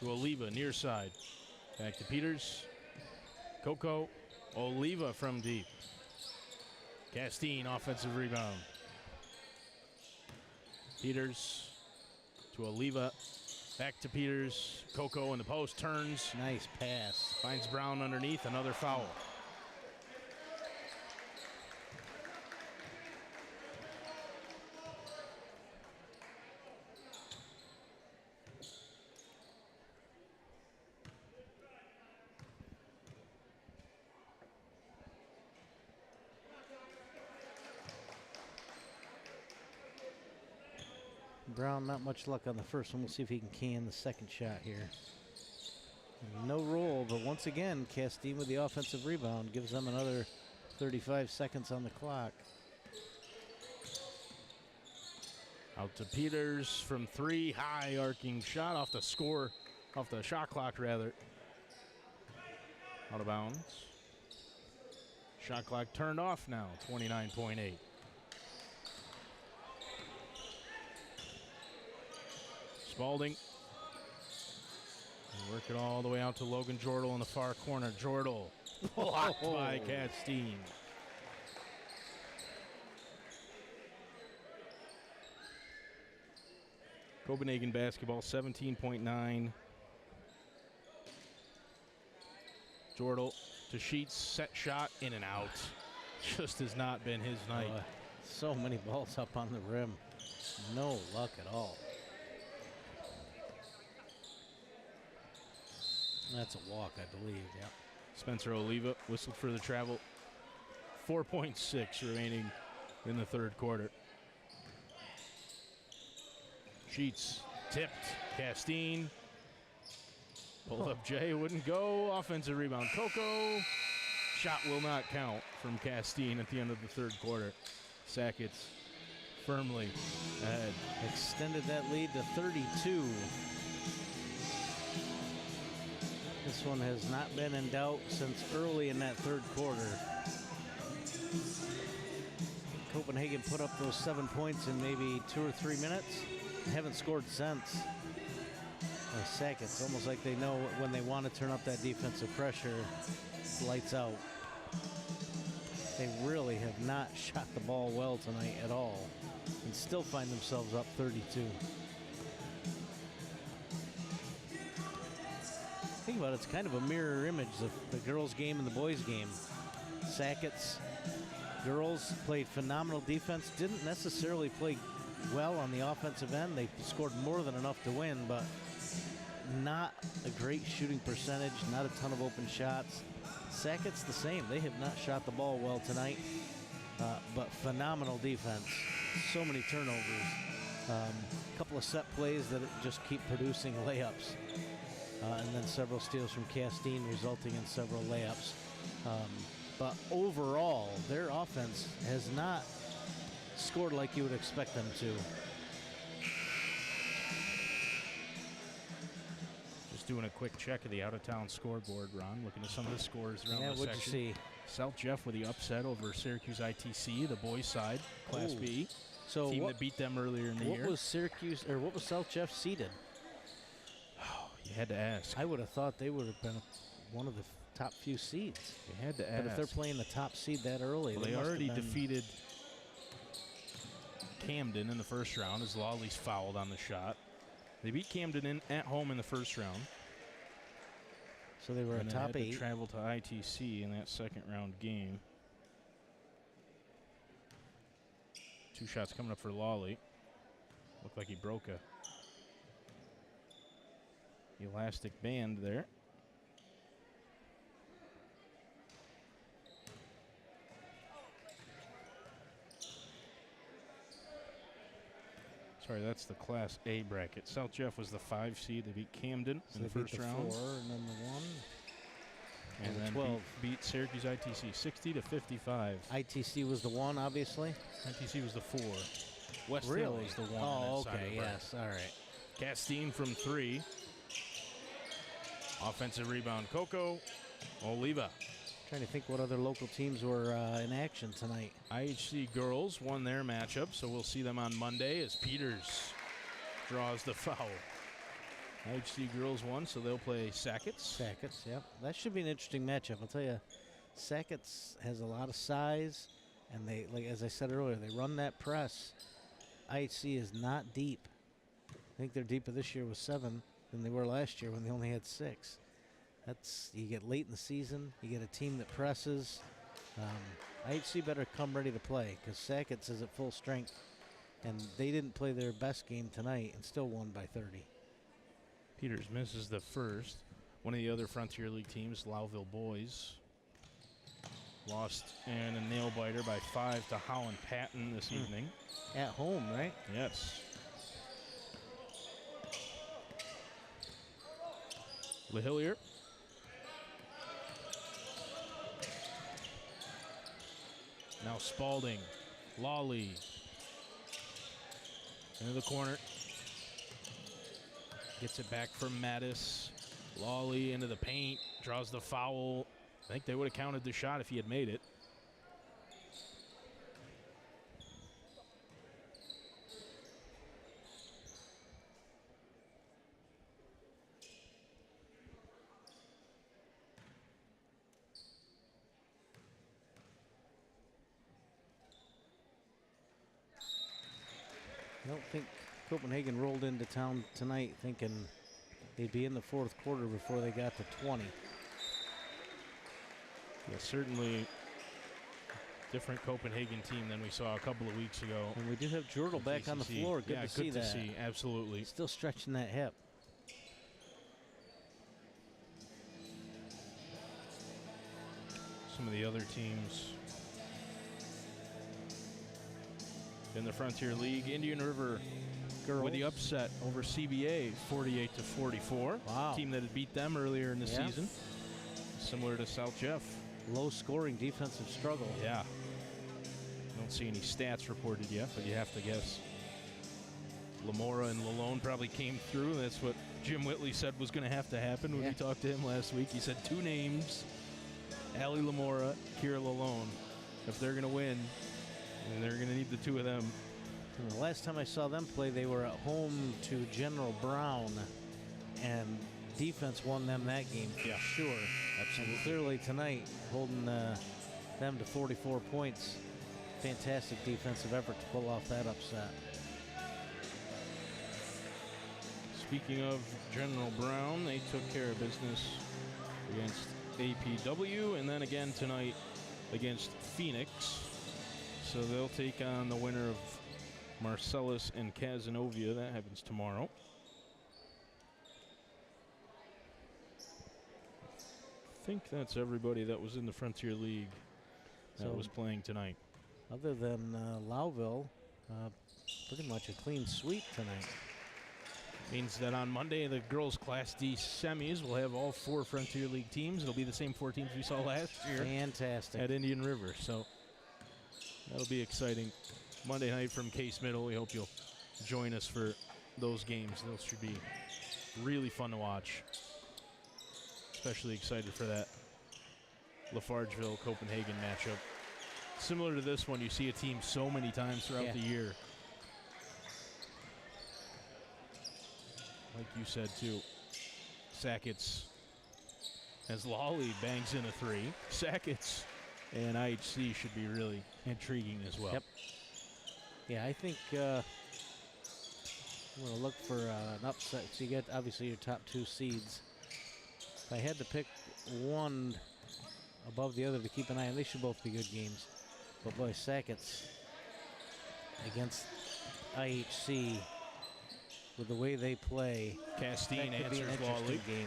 to Oliva, near side. Back to Peters. Coco. Oliva from deep. Castine, offensive rebound. Peters to Oliva. Back to Peters. Coco in the post, turns. Nice pass. Finds Brown underneath, another foul. Brown, not much luck on the first one. We'll see if he can the second shot here. No roll, but once again, Castine with the offensive rebound gives them another 35 seconds on the clock. Out to Peters from 3, high arcing shot off the shot clock rather. Out of bounds. Shot clock turned off now, 29.8. Spalding. And work it all the way out to Logan Jordal in the far corner. Jordal blocked by Castine. Copenhagen basketball, 17.9. Jordal to Sheets, set shot, in and out. Just has not been his night. So many balls up on the rim. No luck at all. That's a walk, I believe, yeah. Spencer Oliva whistled for the travel. 4.6 remaining in the third quarter. Sheets tipped. Castine. Pulled up Jay, wouldn't go. Offensive rebound. Coco. Shot will not count from Castine at the end of the third quarter. Sackets firmly ahead. Extended that lead to 32. This one has not been in doubt since early in that third quarter. Copenhagen put up those 7 points in maybe 2 or 3 minutes. Haven't scored since. Sackets, almost like they know when they want to turn up that defensive pressure, lights out. They really have not shot the ball well tonight at all and still find themselves up 32. Think about it, it's kind of a mirror image of the girls' game and the boys' game. Sackets, girls played phenomenal defense, didn't necessarily play well on the offensive end. They scored more than enough to win, but not a great shooting percentage, not a ton of open shots. Sackets the same. They have not shot the ball well tonight. but phenomenal defense. So many turnovers. A couple of set plays that just keep producing layups. And then several steals from Castine resulting in several layups. But overall, their offense has not scored like you would expect them to. Just doing a quick check of the out-of-town scoreboard, Ron. Looking at some of the scores around the what'd section. you see? South Jeff with the upset over Syracuse ITC, the boys' side, Class Ooh. B. So Team that beat them earlier in the year. What was Syracuse, or what was South Jeff seeded? Oh, you had to ask. I would have thought they would have been one of the top few seeds. You had to ask. But if they're playing the top seed that early, well, they already defeated Camden in the first round as Lawley's fouled on the shot. They beat Camden at home in the first round. So they were and a top had 8. To travel to ITC in that second round game. 2 shots coming up for Lawley. Looked like he broke a elastic band there. Sorry, that's the Class A bracket. South Jeff was the 5 seed. They beat Camden in the first round. 4 and then the 1. And then 12. beat Syracuse ITC 60-55. ITC was the 1, obviously. ITC was the 4. West Hill is the 1. Oh, okay, yes, all right. Castine from 3. Offensive rebound, Coco Oliva. Trying to think what other local teams were in action tonight. IHC girls won their matchup, so we'll see them on Monday as Peters draws the foul. IHC girls won, so they'll play Sackets. Sackets, yep. That should be an interesting matchup. I'll tell you, Sackets has a lot of size, and they, like as I said earlier, they run that press. IHC is not deep. I think they're deeper this year with 7 than they were last year when they only had 6. That's, you get late in the season, you get a team that presses. IHC better come ready to play because Sackets is at full strength, and they didn't play their best game tonight and still won by 30. Peters misses the first. One of the other Frontier League teams, Lowville Boys, lost in a nail-biter by 5 to Holland Patton this evening. At home, right? Yes. LaHillier. Now Spalding. Lawley. Into the corner. Gets it back from Mattis. Lawley into the paint. Draws the foul. I think they would have counted the shot if he had made it. I don't think Copenhagen rolled into town tonight thinking they'd be in the fourth quarter before they got to 20. Yeah, certainly different Copenhagen team than we saw a couple of weeks ago. And we do have Jordal back on the floor. Good to see that. Good to see, absolutely. Still stretching that hip. Some of the other teams in the Frontier League, Indian River Girls with the upset over CBA, 48-44. Wow. Team that had beat them earlier in the season. Similar to South Jeff. Low scoring defensive struggle. Yeah. Don't see any stats reported yet, but you have to guess. Lamora and Lalone probably came through. That's what Jim Whitley said was going to have to happen when we talked to him last week. He said 2 names, Allie Lamora, Kira Lalone. If they're going to win, and they're going to need the 2 of them. And the last time I saw them play, they were at home to General Brown, and defense won them that game for sure. Absolutely. And clearly tonight, holding them to 44 points. Fantastic defensive effort to pull off that upset. Speaking of General Brown, they took care of business against APW, and then again tonight against Phoenix. So they'll take on the winner of Marcellus and Cazenovia. That happens tomorrow. I think that's everybody that was in the Frontier League that was playing tonight. Other than Lowville, pretty much a clean sweep tonight. Means that on Monday, the girls' Class D semis will have all 4 Frontier League teams. It'll be the same 4 teams we saw last year. Fantastic. At Indian River. So that'll be exciting. Monday night from Case Middle. We hope you'll join us for those games. Those should be really fun to watch. Especially excited for that Lafargeville Copenhagen matchup. Similar to this one, you see a team so many times throughout the year. Like you said, too, Sackets, as Lawley bangs in a 3, Sackets and IHC should be really intriguing as well. Yep. Yeah, I think I'm going to look for an upset. So you get, obviously, your top 2 seeds. If I had to pick one above the other to keep an eye on, they should both be good games. But, boy, Sackets against IHC, with the way they play, Castine that could be an answers Lawley. interesting game.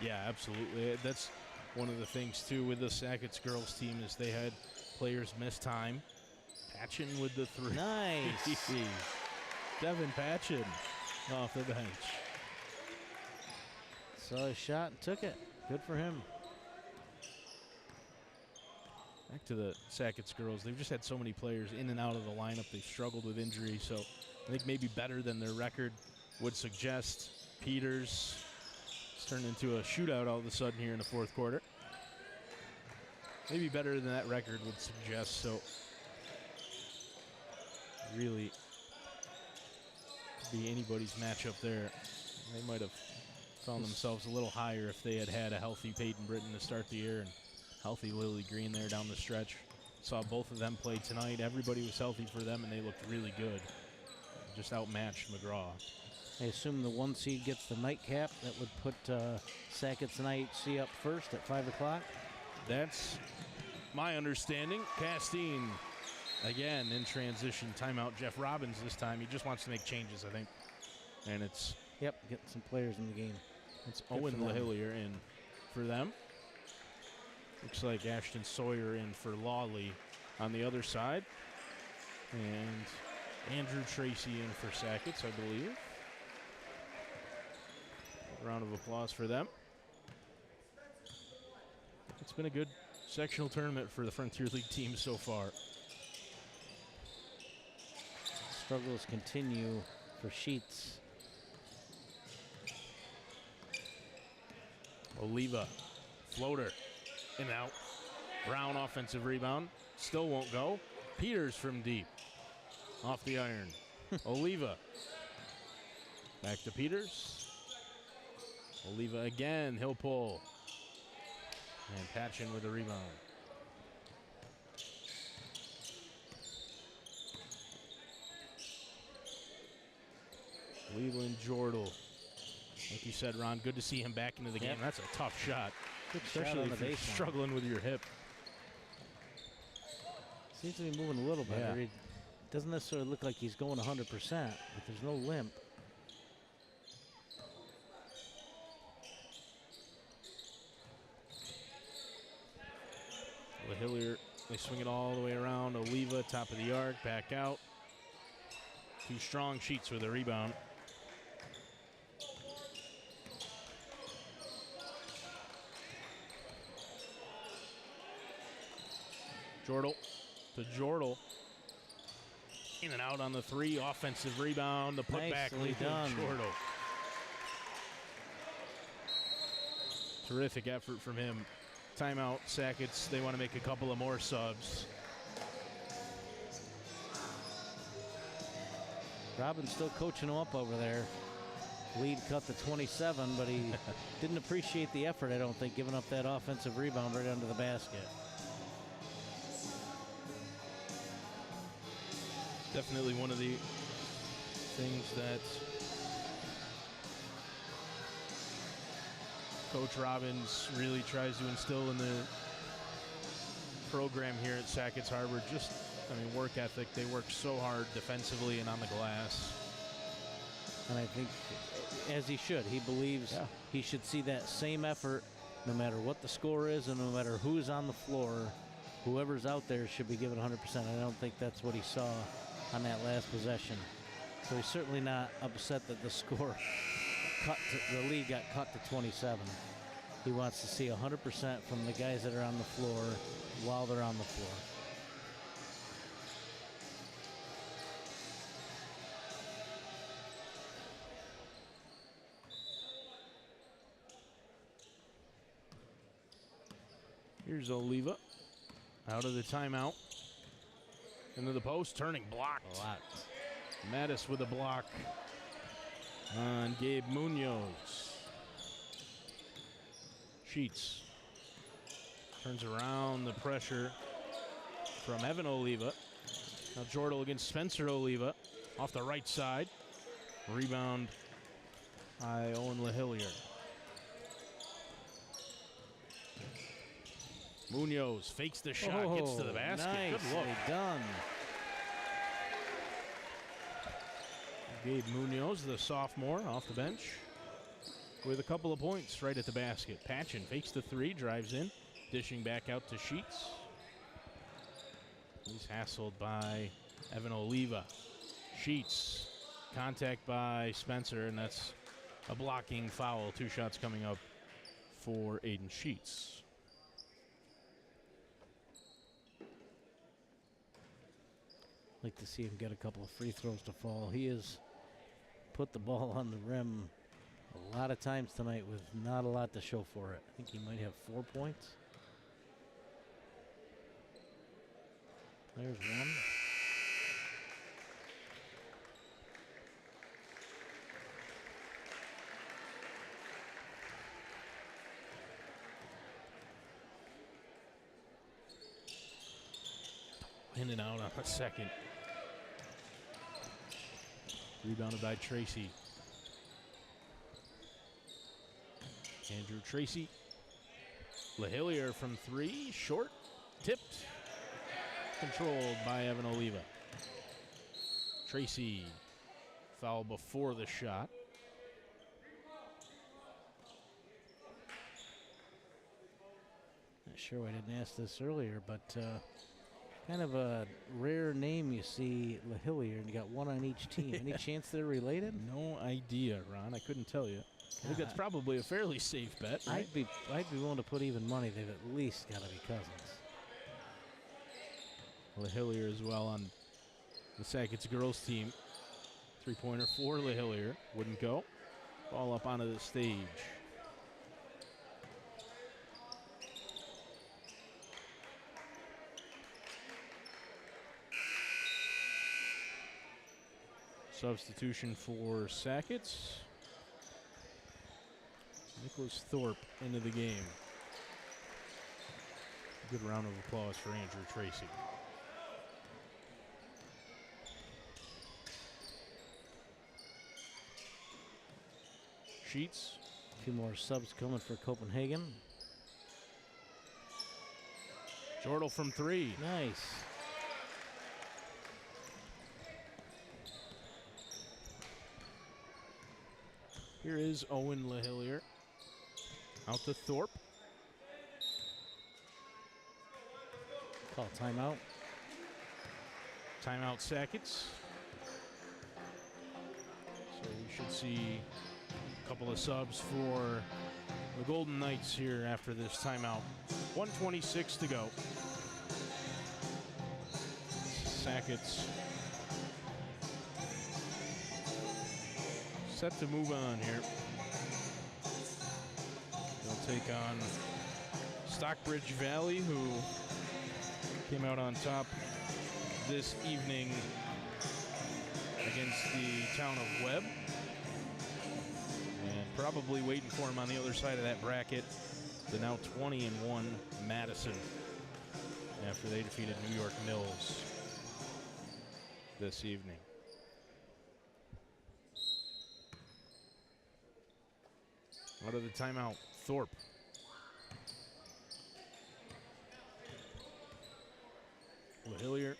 Yeah, absolutely. That's one of the things, too, with the Sackets girls team is they had players miss time. Patchen with the 3. Nice. Devin Patchen off the bench. Saw a shot and took it. Good for him. Back to the Sackets girls. They've just had so many players in and out of the lineup. They've struggled with injury, so I think maybe better than their record would suggest. Peters turned into a shootout all of a sudden here in the 4th quarter. Maybe better than that record would suggest, so really could be anybody's matchup there. They might have found themselves a little higher if they had had a healthy Peyton Britton to start the year and healthy Lily Green there down the stretch. Saw both of them play tonight. Everybody was healthy for them, and they looked really good. Just outmatched McGraw. I assume the 1 seed gets the nightcap. That would put Sackets and IHC up first at 5 o'clock. That's my understanding. Castine, again, in transition. Timeout. Jeff Robbins this time. He just wants to make changes, I think. And it's... Yep, getting some players in the game. It's Owen LaHillier in for them. Looks like Ashton Sawyer in for Lawley on the other side. And Andrew Tracy in for Sackets, I believe. A round of applause for them. It's been a good sectional tournament for the Frontier League teams so far. Struggles continue for Sheets. Oliva, floater, in and out. Brown offensive rebound, still won't go. Peters from deep, off the iron. Oliva, back to Peters. Oliva again, he'll pull. And Patchen with the rebound. Cleveland Jordal. Like you said, Ron, good to see him back into the game. That's a tough shot. Good especially shot on if the you're baseline. struggling with your hip. Seems to be moving a little better. Yeah. It doesn't necessarily look like he's going 100%, but there's no limp. LaHillier, they swing it all the way around. Oliva, top of the arc, back out. 2 strong Sheets with a rebound. Jordal to Jordal. In and out on the 3. Offensive rebound. The putback Nicely lead done. Jordal. Terrific effort from him. Timeout, Sackets. They want to make a couple of more subs. Robin's still coaching him up over there. Lead cut to 27, but he didn't appreciate the effort, I don't think, giving up that offensive rebound right under the basket. Definitely one of the things that Coach Robbins really tries to instill in the program here at Sackets Harbor. Just, work ethic. They work so hard defensively and on the glass. And I think, as he should, he believes he should see that same effort no matter what the score is and no matter who's on the floor. whoever's out there should be given 100%. I don't think that's what he saw on that last possession. So he's certainly not upset that the score the lead got cut to 27. He wants to see 100% from the guys that are on the floor while they're on the floor. Here's Oliva out of the timeout. Into the post, turning, blocked. Mattis with a block on Gabe Munoz. Sheets turns around the pressure from Evan Oliva. Now Jordal against Spencer Oliva off the right side. Rebound by Owen LaHillier. Munoz fakes the shot, gets to the basket. Nicely Good look. done. Gabe Munoz, the sophomore, off the bench with a couple of points right at the basket. Patchen fakes the three, drives in, dishing back out to Sheets. He's hassled by Evan Oliva. Sheets, contact by Spencer, and that's a blocking foul. 2 shots coming up for Aiden Sheets. Like to see him get a couple of free throws to fall. He has put the ball on the rim a lot of times tonight with not a lot to show for it. I think he might have 4 points. There's one. In and out on a second. Rebounded by Tracy. Andrew Tracy. LaHillier from 3, short, tipped, controlled by Evan Oliva. Tracy, foul before the shot. Not sure why I didn't ask this earlier, but kind of a rare name you see, LaHillier, and you got one on each team. Any chance they're related? No idea, Ron. I couldn't tell you. I think that's probably a fairly safe bet, right? I'd be willing to put even money. They've at least got to be cousins. LaHillier as well on the Sackets girls team. 3-pointer for LaHillier. Wouldn't go. Ball up onto the stage. Substitution for Sackets. Nicholas Thorpe into the game. Good round of applause for Andrew Tracy. Sheets. 2 more subs coming for Copenhagen. Jordal from 3. Nice. Here is Owen LaHillier. Out to Thorpe. Call timeout. Timeout Sackets. So we should see a couple of subs for the Golden Knights here after this timeout. 1:26 to go. Sackets set to move on here. They'll take on Stockbridge Valley, who came out on top this evening against the town of Webb. And probably waiting for him on the other side of that bracket, the now 20-1 Madison, after they defeated New York Mills this evening. Out of the timeout, Thorpe. LaHillier.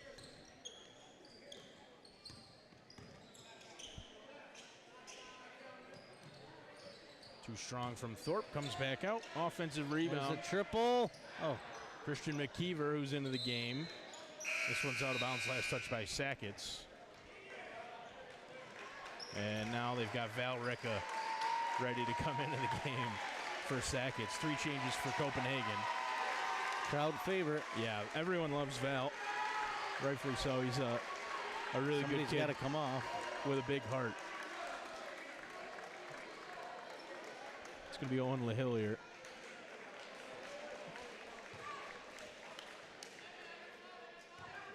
Too strong from Thorpe. Comes back out. Offensive rebound. There's a triple. Oh, Christian McKeever, who's into the game. This one's out of bounds, last touch by Sackets. And now they've got Val Ricca ready to come into the game for Sackets. 3 changes for Copenhagen. Crowd favorite. Yeah, everyone loves Val. Rightfully so. He's a really Somebody's good kid got to come off. with a big heart. It's going to be Owen LaHill here.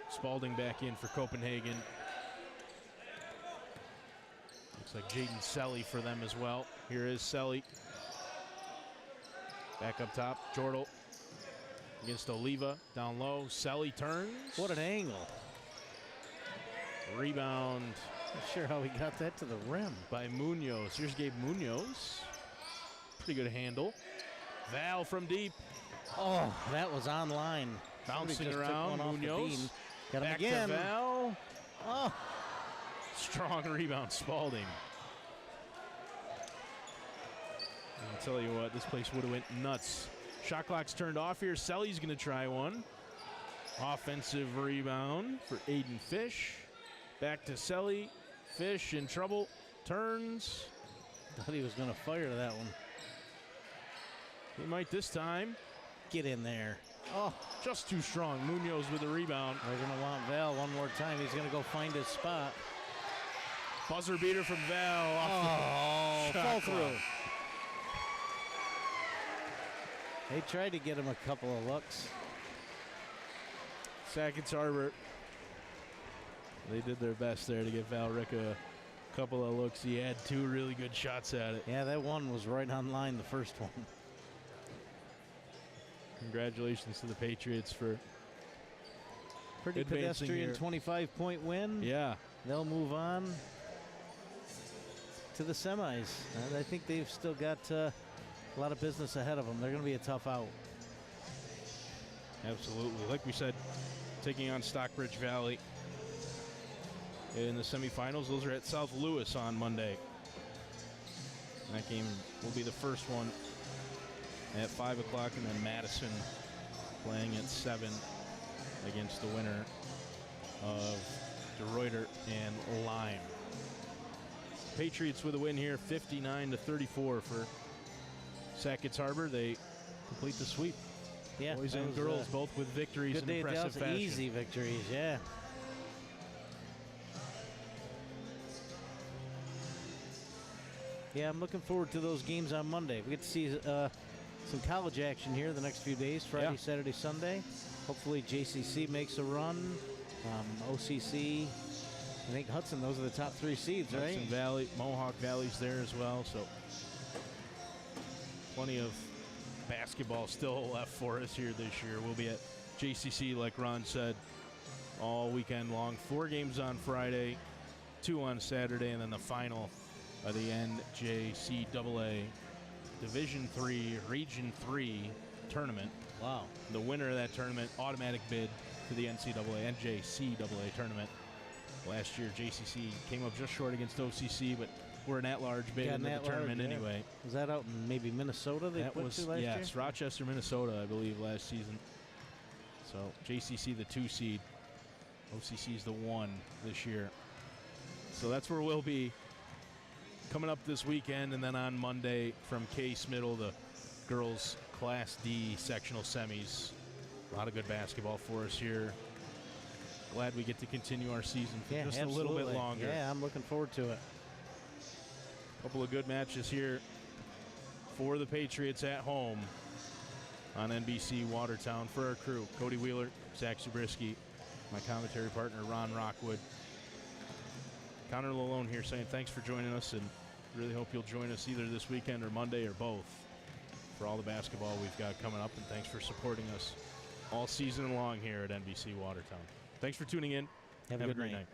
Spalding back in for Copenhagen. Looks like Jaden Selly for them as well. Here is Selly. Back up top, Jordal against Oliva. Down low, Selly turns. What an angle. Rebound Not sure how he got that to the rim. by Munoz. Here's Gabe Munoz. Pretty good handle. Val from deep. Oh, that was online. Somebody Bouncing just took around, one off the Munoz. beam. Got him Back again. to Val. Oh, Strong rebound, Spalding. I'll tell you what, this place would have went nuts. Shot clock's turned off here. Selly's going to try one. Offensive rebound for Aiden Fish. Back to Selly. Fish in trouble. Turns. thought he was going to fire that one. He might this time. Get in there. Oh, Just too strong. Munoz with the rebound. they're going to want Val one more time. He's going to go find his spot. Buzzer beater from Val. Oh, Shot fall clock. through. They tried to get him a couple of looks. Sackets Harbor. They did their best there to get Val Ricca a couple of looks. He had 2 really good shots at it. Yeah, that one was right on line, the first one. Congratulations to the Patriots for Pretty advancing pedestrian here. 25-point win. Yeah. They'll move on to the semis. And I think they've still got a lot of business ahead of them. They're going to be a tough out. Absolutely. Like we said, taking on Stockbridge Valley in the semifinals. Those are at South Louis on Monday. That game will be the first one at 5 o'clock, and then Madison playing at 7 against the winner of DeRuyter and Lime. Patriots with a win here, 59-34 for Sackets Harbor. They complete the sweep. Yeah, Boys that and was, girls both with victories good in day. impressive That was fashion. easy victories, yeah. Yeah, I'm looking forward to those games on Monday. We get to see some college action here the next few days, Friday, Yeah. Saturday, Sunday. Hopefully JCC makes a run. OCC, I think Hudson, those are the top 3 seeds, right? Hudson Valley, Mohawk Valley's there as well, so plenty of basketball still left for us here this year. We'll be at JCC, like Ron said, all weekend long. 4 games on Friday, 2 on Saturday, and then the final of the NJCAA Division III, Region 3 tournament. Wow. The winner of that tournament, automatic bid to the NJCAA tournament. Last year, JCC came up just short against OCC, but we're an at-large bid Got in an the at-large, tournament yeah. anyway. Was that out in maybe Minnesota they That put was, to last year? yes, Rochester, Minnesota, I believe, last season. So JCC the 2 seed, OCC is the 1 this year. So that's where we'll be coming up this weekend, and then on Monday from Case Middle, the girls Class D sectional semis. A lot of good basketball for us here. Glad we get to continue our season for Yeah, just a little bit absolutely. longer. Yeah, I'm looking forward to it. Couple of good matches here for the Patriots at home on NBC Watertown. For our crew, Cody Wheeler, Zach Zabriskie, my commentary partner, Ron Rockwood. Connor Lalone here saying thanks for joining us, and really hope you'll join us either this weekend or Monday or both for all the basketball we've got coming up, and thanks for supporting us all season long here at NBC Watertown. Thanks for tuning in. Have a good great night. night.